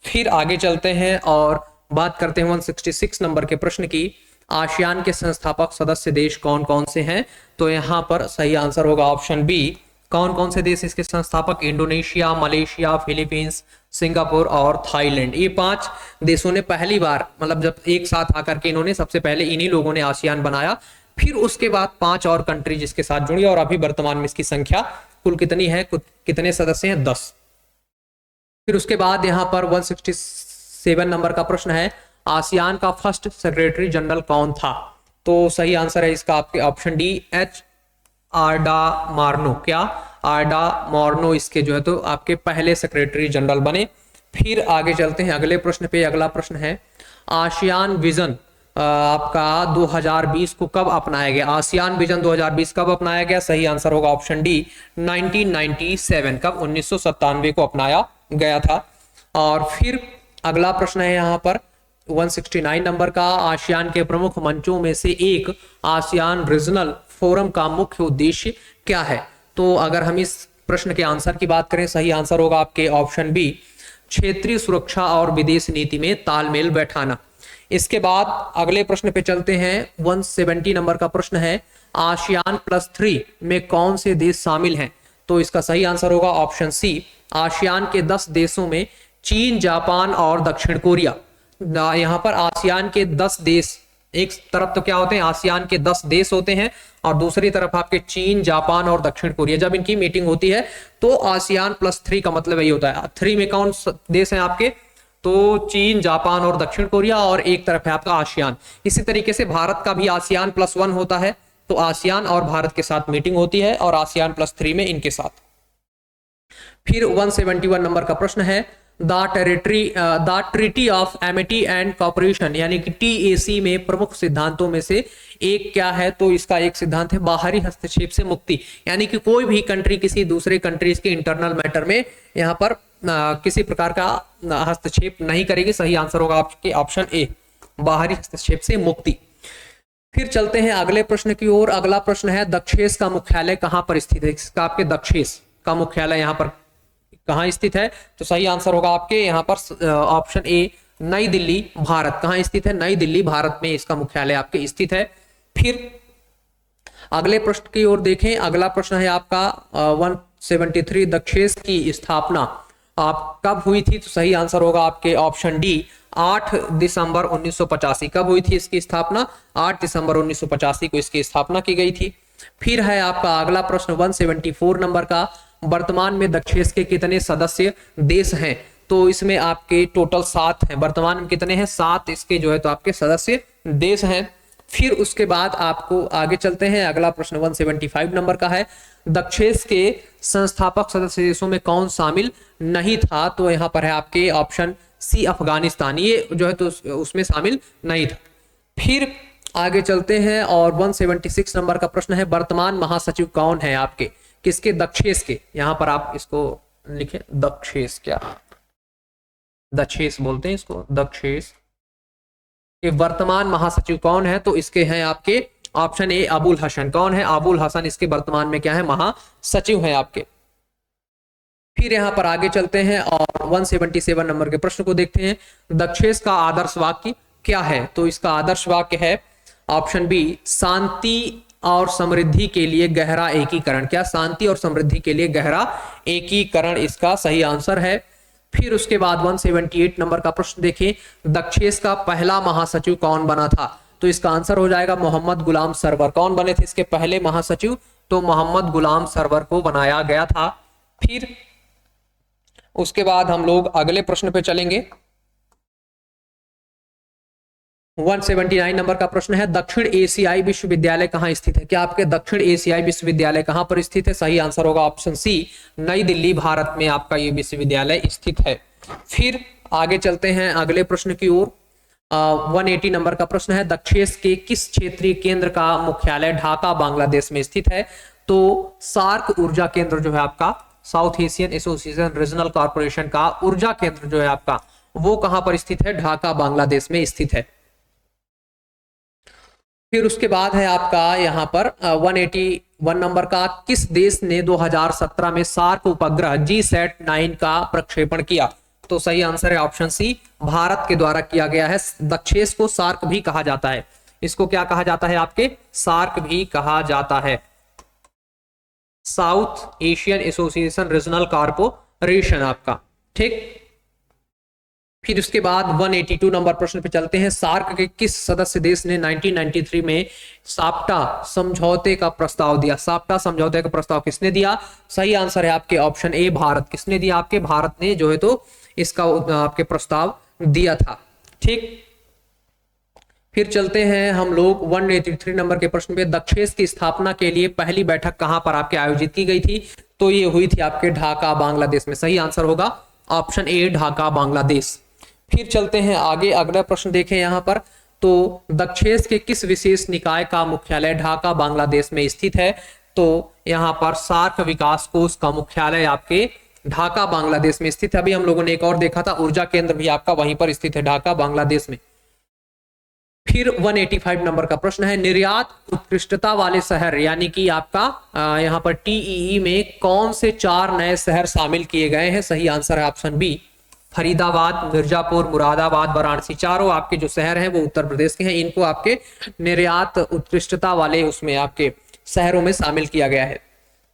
Speaker 1: फिर आगे चलते हैं और बात करते हैं 166 नंबर के प्रश्न की, आसियान के संस्थापक सदस्य देश कौन कौन से हैं? तो यहाँ पर सही आंसर होगा ऑप्शन बी, कौन कौन से देश इसके संस्थापक? इंडोनेशिया, मलेशिया, फिलीपींस, सिंगापुर और थाईलैंड। ये 5 देशों ने पहली बार, मतलब जब एक साथ आकर के इन्होंने, सबसे पहले इन्हीं लोगों ने आसियान बनाया। फिर उसके बाद 5 और कंट्री जिसके साथ जुड़ी और अभी वर्तमान में इसकी संख्या कुल कितनी है? कितने सदस्य हैं? 10। फिर उसके बाद यहाँ पर 167 नंबर का प्रश्न है, आसियान का फर्स्ट सेक्रेटरी जनरल कौन था? तो सही आंसर है इसका आपके ऑप्शन डी, एच आर्डा मार्नो। क्या? आर्डा मार्नो इसके जो है तो आपके पहले सेक्रेटरी जनरल बने। फिर आगे चलते हैं अगले प्रश्न पे। अगला प्रश्न है, आसियान विजन आपका 2020 को कब अपनाया गया? आसियान विजन 2020 कब अपनाया गया? सही आंसर होगा ऑप्शन डी, 1997। कब? 1997 को अपनाया गया था। और फिर अगला प्रश्न है यहाँ पर 169 नंबर का, आसियान के प्रमुख मंचों में से एक आसियान रीजनल फोरम का मुख्य उद्देश्य क्या है? तो अगर हम इस प्रश्न के आंसर की बात करें, सही आंसर होगा आपके ऑप्शन बी, क्षेत्रीय सुरक्षा और विदेश नीति में तालमेल बैठाना। इसके बाद अगले प्रश्न पे चलते हैं, 170 नंबर का प्रश्न है, आसियान +3 में कौन से देश शामिल हैं? तो इसका सही आंसर होगा ऑप्शन सी, आसियान के 10 देशों में चीन, जापान और दक्षिण कोरिया। यहाँ पर आसियान के 10 देश, एक तरफ तो क्या होते हैं? आसियान के 10 देश होते हैं और दूसरी तरफ आपके चीन, जापान और दक्षिण कोरिया। जब इनकी मीटिंग होती है तो आसियान +3 का मतलब यही होता है। 3 में कौन देश हैं आपके? तो चीन, जापान और दक्षिण कोरिया, और एक तरफ है आपका आसियान। इसी तरीके से भारत का भी आसियान +1 होता है, तो आसियान और भारत के साथ मीटिंग होती है और आसियान +3 में इनके साथ। फिर 171 नंबर का प्रश्न है, the treaty of Amity and cooperation यानी कि TAC में प्रमुख सिद्धांतों में से एक क्या है? तो इसका एक सिद्धांत है बाहरी हस्तक्षेप से मुक्ति, यानी कि कोई भी कंट्री किसी दूसरे कंट्रीज के इंटरनल मैटर में यहाँ पर किसी प्रकार का हस्तक्षेप नहीं करेगी। सही आंसर होगा आपके ऑप्शन ए, बाहरी हस्तक्षेप से मुक्ति। फिर चलते हैं अगले प्रश्न की ओर। अगला प्रश्न है दक्षेस का मुख्यालय कहां पर स्थित है। इसका आपके दक्षेस का मुख्यालय यहां पर कहां स्थित है, तो सही आंसर होगा आपके यहां पर ऑप्शन ए नई दिल्ली भारत। कहां स्थित है, नई दिल्ली भारत में इसका मुख्यालय आपके स्थित है। फिर अगले प्रश्न की ओर देखें। अगला प्रश्न है आपका 173 दक्षेस की स्थापना आप कब हुई थी, तो सही आंसर होगा आपके ऑप्शन डी 8 दिसंबर 1985। कब हुई थी इसकी स्थापना, 8 दिसंबर 1985 को इसकी स्थापना की गई थी। फिर है आपका अगला प्रश्न 174 नंबर का, वर्तमान में दक्षेस के कितने सदस्य देश हैं, तो इसमें आपके टोटल 7 हैं। वर्तमान में कितने हैं, 7 इसके जो है तो आपके सदस्य देश हैं। फिर उसके बाद आपको आगे चलते हैं। अगला प्रश्न 175 नंबर का है, दक्षेस के संस्थापक सदस्य देशों में कौन शामिल नहीं था, तो यहां पर है आपके ऑप्शन सी अफगानिस्तान, ये जो है तो उसमें शामिल नहीं था। फिर आगे चलते हैं और 176 नंबर का प्रश्न है, वर्तमान महासचिव कौन है आपके, किसके, दक्षेस के। यहां पर आप इसको लिखें दक्षेस, क्या दक्षेस बोलते हैं इसको, दक्षेस के वर्तमान महासचिव कौन है, तो इसके हैं आपके ऑप्शन ए अबुल हसन। कौन है, अबुल हसन इसके वर्तमान में क्या है, महासचिव है आपके। फिर यहां पर आगे चलते हैं और 177 नंबर के प्रश्न को देखते हैं, दक्षेस का आदर्श वाक्य क्या है, तो इसका आदर्श वाक्य है ऑप्शन बी शांति और समृद्धि के लिए गहरा एकीकरण। क्या, शांति और समृद्धि के लिए गहरा एकीकरण इसका सही आंसर है। फिर उसके बाद 178 नंबर का प्रश्न देखिए, दक्षेस का पहला महासचिव कौन बना था, तो इसका आंसर हो जाएगा मोहम्मद गुलाम सरवर। कौन बने थे इसके पहले महासचिव, तो मोहम्मद गुलाम सरवर को बनाया गया था। फिर उसके बाद हम लोग अगले प्रश्न पे चलेंगे। 179 नंबर का प्रश्न है, दक्षिण एशियाई विश्वविद्यालय कहां स्थित है। क्या आपके दक्षिण एशियाई विश्वविद्यालय कहां पर स्थित है, सही आंसर होगा ऑप्शन सी नई दिल्ली भारत में आपका ये विश्वविद्यालय स्थित है। फिर आगे चलते हैं अगले प्रश्न की ओर। 180 नंबर का प्रश्न है, दक्षेस के किस क्षेत्रीय केंद्र का मुख्यालय ढाका बांग्लादेश में स्थित है, तो सार्क ऊर्जा केंद्र जो है आपका, south Asian association regional corporation का ऊर्जा केंद्र जो है आपका, वो कहां पर स्थित है, ढाका बांग्लादेश में स्थित है। फिर उसके बाद है आपका यहां पर 181 नंबर का, किस देश ने 2017 में सार्क उपग्रह GSAT-9 का प्रक्षेपण किया, तो सही आंसर है ऑप्शन सी भारत के द्वारा किया गया है। दक्षेस को सार्क भी कहा जाता है, इसको क्या कहा जाता है आपके, सार्क भी कहा जाता है, south Asian association regional corporation आपका, ठीक। फिर उसके बाद 182 नंबर प्रश्न पे चलते हैं, सार्क के किस सदस्य देश ने 1993 में साप्टा समझौते का प्रस्ताव दिया। साप्टा समझौते का प्रस्ताव किसने दिया, सही आंसर है आपके ऑप्शन ए भारत। किसने दिया, आपके भारत ने जो है तो इसका आपके प्रस्ताव दिया था, ठीक। फिर चलते हैं हम लोग 183 नंबर के प्रश्न पे, दक्षेस की स्थापना के लिए पहली बैठक कहां पर आपके आयोजित की गई थी, तो ये हुई थी आपके ढाका बांग्लादेश में। सही आंसर होगा ऑप्शन ए ढाका बांग्लादेश। फिर चलते हैं आगे, अगला प्रश्न देखें यहां पर, तो दक्षेस के किस विशेष निकाय का मुख्यालय ढाका बांग्लादेश में स्थित है, तो यहां पर सार्क विकास कोष का मुख्यालय आपके ढाका बांग्लादेश में स्थित है। अभी हम लोगों ने एक और देखा था, ऊर्जा केंद्र भी आपका वहीं पर स्थित है, ढाका बांग्लादेश में। फिर 185 नंबर का प्रश्न है, निर्यात उत्कृष्टता वाले शहर यानी कि आपका यहां पर TEE में कौन से 4 नए शहर शामिल किए गए हैं, सही आंसर है ऑप्शन बी फरीदाबाद, मिर्जापुर, मुरादाबाद, वाराणसी। चारों आपके जो शहर हैं वो उत्तर प्रदेश के हैं, इनको आपके निर्यात उत्कृष्टता वाले उसमें आपके शहरों में शामिल किया गया है।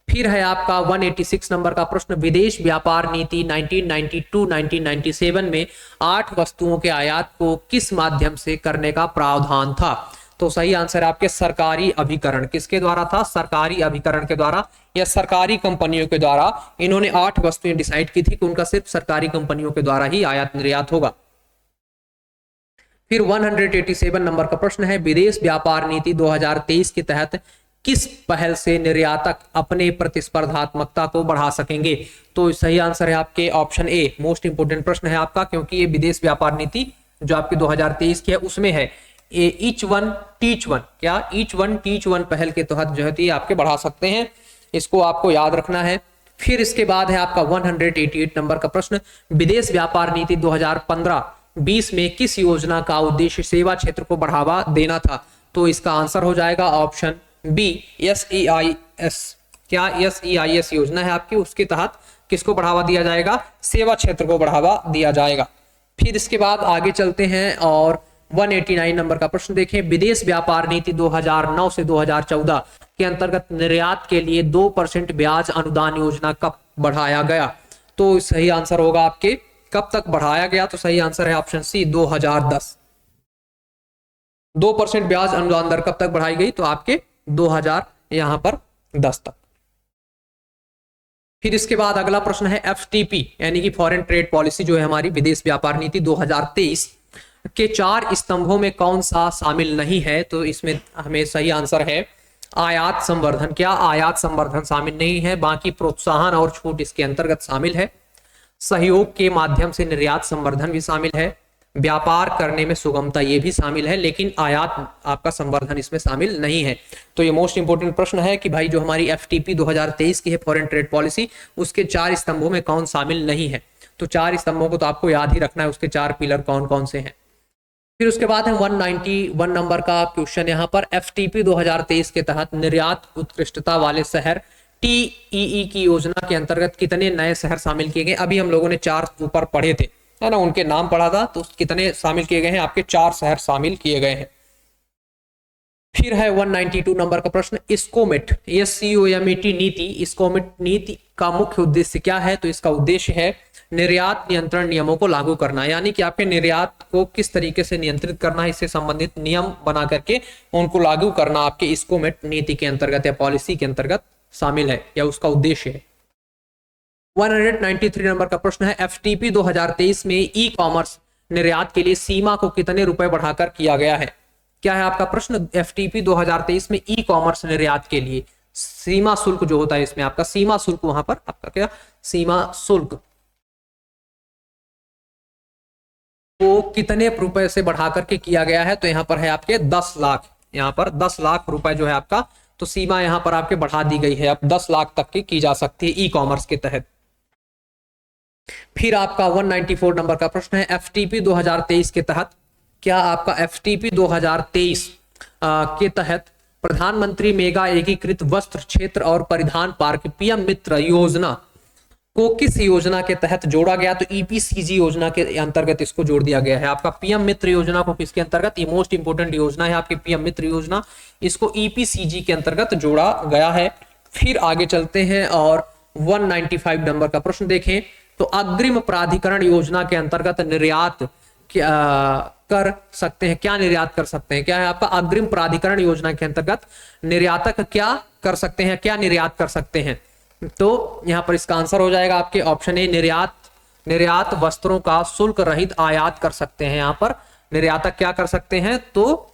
Speaker 1: फिर है आपका 186 नंबर का प्रश्न, विदेश व्यापार नीति 1992-1997 में 8 वस्तुओं के आयात को किस माध्यम से करने का प्रावधान था, तो सही आंसर है आपके सरकारी अभिकरण। किसके द्वारा था, सरकारी अभिकरण के द्वारा या सरकारी कंपनियों के द्वारा। इन्होंने 8 वस्तुएं डिसाइड की थी कि उनका सिर्फ सरकारी कंपनियों के द्वारा ही आयात निर्यात होगा। फिर 187 नंबर का प्रश्न है, विदेश व्यापार नीति 2023 के तहत किस पहल से निर्यातक अपने प्रतिस्पर्धात्मकता को बढ़ा सकेंगे, तो सही आंसर है आपके ऑप्शन ए। मोस्ट इंपोर्टेंट प्रश्न है आपका, क्योंकि ये विदेश व्यापार नीति जो आपकी 2023 की है उसमें है ईच वन टीच वन। क्या, ईच वन टीच वन पहल के तहत जो है ये आपके बढ़ा सकते हैं, इसको आपको याद रखना है। फिर इसके बाद है आपका 188 नंबर का प्रश्न, विदेश व्यापार नीति 2015-20 में किस योजना का उद्देश्य सेवा क्षेत्र को बढ़ावा देना था, तो इसका आंसर हो जाएगा ऑप्शन बी SEIS। क्या SEIS योजना है आपकी, उसके तहत किसको बढ़ावा दिया जाएगा, सेवा क्षेत्र को बढ़ावा दिया जाएगा। फिर इसके बाद आगे चलते हैं और 189 नंबर का प्रश्न देखें। विदेश व्यापार नीति 2009 से 2014 के अंतर्गत निर्यात के लिए 2% ब्याज अनुदान योजना कब बढ़ाया गया? तो सही आंसर होगा आपके कब तक बढ़ाया गया, तो सही आंसर है ऑप्शन सी 2010। 2% ब्याज अनुदान दर कब तक बढ़ाई गई, तो आपके 2000 यहां पर 10 तक। फिर इसके बाद अगला प्रश्न है FTP यानी कि फॉरेन ट्रेड पॉलिसी जो है हमारी विदेश व्यापार नीति 2023 के 4 स्तंभों में कौन सा शामिल नहीं है? तो इसमें हमें सही आंसर है आयात संवर्धन। क्या आयात संवर्धन शामिल नहीं है? बाकी प्रोत्साहन और छूट इसके अंतर्गत शामिल है। सहयोग के माध्यम से निर्यात संवर्धन भी शामिल है। व्यापार करने में सुगमता ये भी शामिल है, लेकिन आयात आपका संवर्धन इसमें शामिल नहीं है। तो ये मोस्ट इंपोर्टेंट प्रश्न है कि भाई जो हमारी FTP 2023 की है फॉरेन ट्रेड पॉलिसी, उसके 4 स्तंभों में कौन शामिल नहीं है? तो 4 स्तंभों को तो आपको याद ही रखना है, उसके 4 पिलर कौन कौन से हैं। फिर उसके बाद है 191 नंबर का क्वेश्चन यहाँ पर। FTP 2023 के तहत निर्यात उत्कृष्टता वाले शहर TEE की योजना के अंतर्गत कितने नए शहर शामिल किए गए? अभी हम लोगों ने 4 ऊपर पढ़े थे, है ना, उनके नाम पढ़ा था, तो कितने शामिल किए गए हैं? आपके 4 शहर शामिल किए गए हैं। फिर है 192 नंबर का प्रश्न। स्कोमेट SCOMET नीति, स्कोमेट नीति का मुख्य उद्देश्य क्या है? तो इसका उद्देश्य है निर्यात नियंत्रण नियमों को लागू करना, यानी कि आपके निर्यात को किस तरीके से नियंत्रित करना है, इससे संबंधित नियम बना करके उनको लागू करना आपके स्कोमेट नीति के अंतर्गत या पॉलिसी के अंतर्गत शामिल है या उसका उद्देश्य है। 193 नंबर का प्रश्न है। FTP 2023 में ई-कॉमर्स निर्यात के लिए सीमा को कितने रुपए बढ़ाकर किया गया है? क्या है आपका प्रश्न? FTP 2023 में ई-कॉमर्स निर्यात के लिए सीमा शुल्क जो होता है, इसमें आपका सीमा शुल्क, वहां पर आपका क्या सीमा शुल्क को कितने रुपए से बढ़ा करके किया गया है? तो यहाँ पर है आपके 10 लाख, यहाँ पर 10 लाख रुपए जो है आपका, तो सीमा यहाँ पर आपके बढ़ा दी गई है, अब 10 लाख तक की जा सकती है ई-कॉमर्स के तहत। फिर आपका 194 नंबर का प्रश्न है। FTP 2023 के तहत, क्या आपका FTP 2023 के तहत प्रधानमंत्री मेगा एकीकृत वस्त्र क्षेत्र और परिधान पार्क PM मित्र योजना को किस योजना के तहत जोड़ा गया? तो EPCG योजना के अंतर्गत इसको जोड़ दिया गया है। आपका PM मित्र योजना को किसके अंतर्गत? ये मोस्ट इंपोर्टेंट योजना है आपकी PM मित्र योजना, इसको EPCG के अंतर्गत जोड़ा गया है। फिर आगे चलते हैं और 195 नंबर का प्रश्न देखें। तो अग्रिम प्राधिकरण योजना के अंतर्गत निर्यात क्या कर सकते हैं? क्या निर्यात कर सकते हैं? क्या है आपका अग्रिम प्राधिकरण योजना के अंतर्गत निर्यातक क्या कर सकते हैं, क्या निर्यात कर सकते हैं? तो यहां पर इसका आंसर हो जाएगा आपके ऑप्शन ए निर्यात वस्त्रों का शुल्क रहित आयात कर सकते हैं। यहां पर निर्यातक क्या कर सकते हैं? तो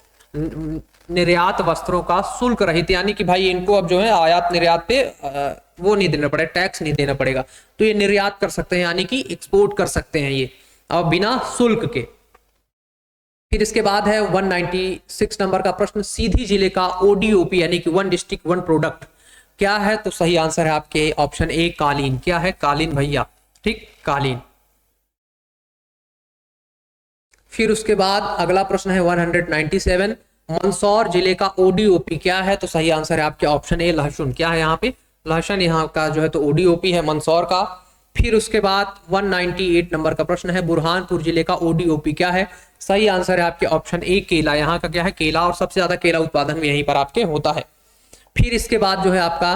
Speaker 1: निर्यात वस्त्रों का शुल्क रहित, यानी कि भाई इनको अब जो है आयात निर्यात पे वो नहीं देना पड़ेगा, टैक्स नहीं देना पड़ेगा, तो ये निर्यात कर सकते हैं, यानी कि एक्सपोर्ट कर सकते हैं ये अब बिना शुल्क के। फिर इसके बाद है 196 नंबर का प्रश्न। सीधी जिले का ODOP यानी कि 1 डिस्ट्रिक्ट 1 प्रोडक्ट क्या है? तो सही आंसर है आपके ऑप्शन ए कालीन। क्या है? कालीन भैया, ठीक, कालीन। फिर उसके बाद अगला प्रश्न है 197। मंदसौर जिले का ODOP क्या है? तो सही आंसर है आपके ऑप्शन ए लहसुन। क्या है यहाँ पे? लहसुन यहाँ का जो है तो ODOP है मंदसौर का। फिर उसके बाद 198 नंबर का प्रश्न है। बुरहानपुर जिले का ODOP क्या है? सही आंसर है आपके ऑप्शन ए केला। यहाँ का क्या है? केला, और सबसे ज्यादा केला उत्पादन यहीं पर आपके होता है। फिर इसके बाद जो है आपका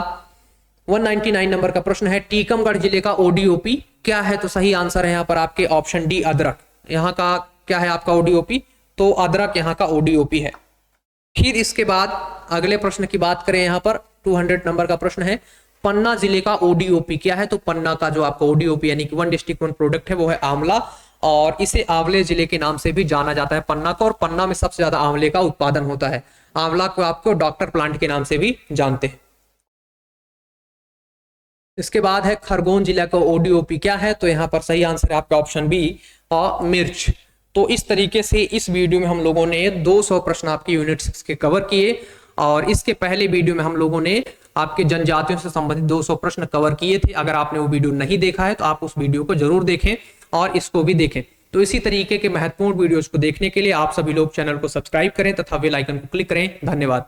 Speaker 1: 199 नंबर का प्रश्न है। टीकमगढ़ जिले का ODOP क्या है? तो सही आंसर है यहाँ पर आपके ऑप्शन डी अदरक। यहाँ का क्या है आपका ODOP? तो अदरक यहाँ का ODOP है। फिर इसके बाद अगले प्रश्न की बात करें, यहाँ पर 200 नंबर का प्रश्न है। पन्ना जिले का ODOP क्या है? तो पन्ना का जो आपका ODOP यानी कि 1 डिस्ट्रिक्ट 1 प्रोडक्ट है वो है आंवला, और इसे आंवले जिले के नाम से भी जाना जाता है पन्ना को, और पन्ना में सबसे ज्यादा आंवले का उत्पादन होता है। आंवला को आपको डॉक्टर प्लांट के नाम से भी जानते हैं। इसके बाद है खरगोन जिला का ODOP क्या है? तो यहाँ पर सही आंसर है आपका ऑप्शन बी मिर्च। तो इस तरीके से इस वीडियो में हम लोगों ने 200 प्रश्न आपके यूनिट 6 के कवर किए, और इसके पहले वीडियो में हम लोगों ने आपके जनजातियों से संबंधित 200 प्रश्न कवर किए थे। अगर आपने वो वीडियो नहीं देखा है तो आप उस वीडियो को जरूर देखें और इसको भी देखें। तो इसी तरीके के महत्वपूर्ण वीडियोस को देखने के लिए आप सभी लोग चैनल को सब्सक्राइब करें तथा बेल आइकन को क्लिक करें। धन्यवाद।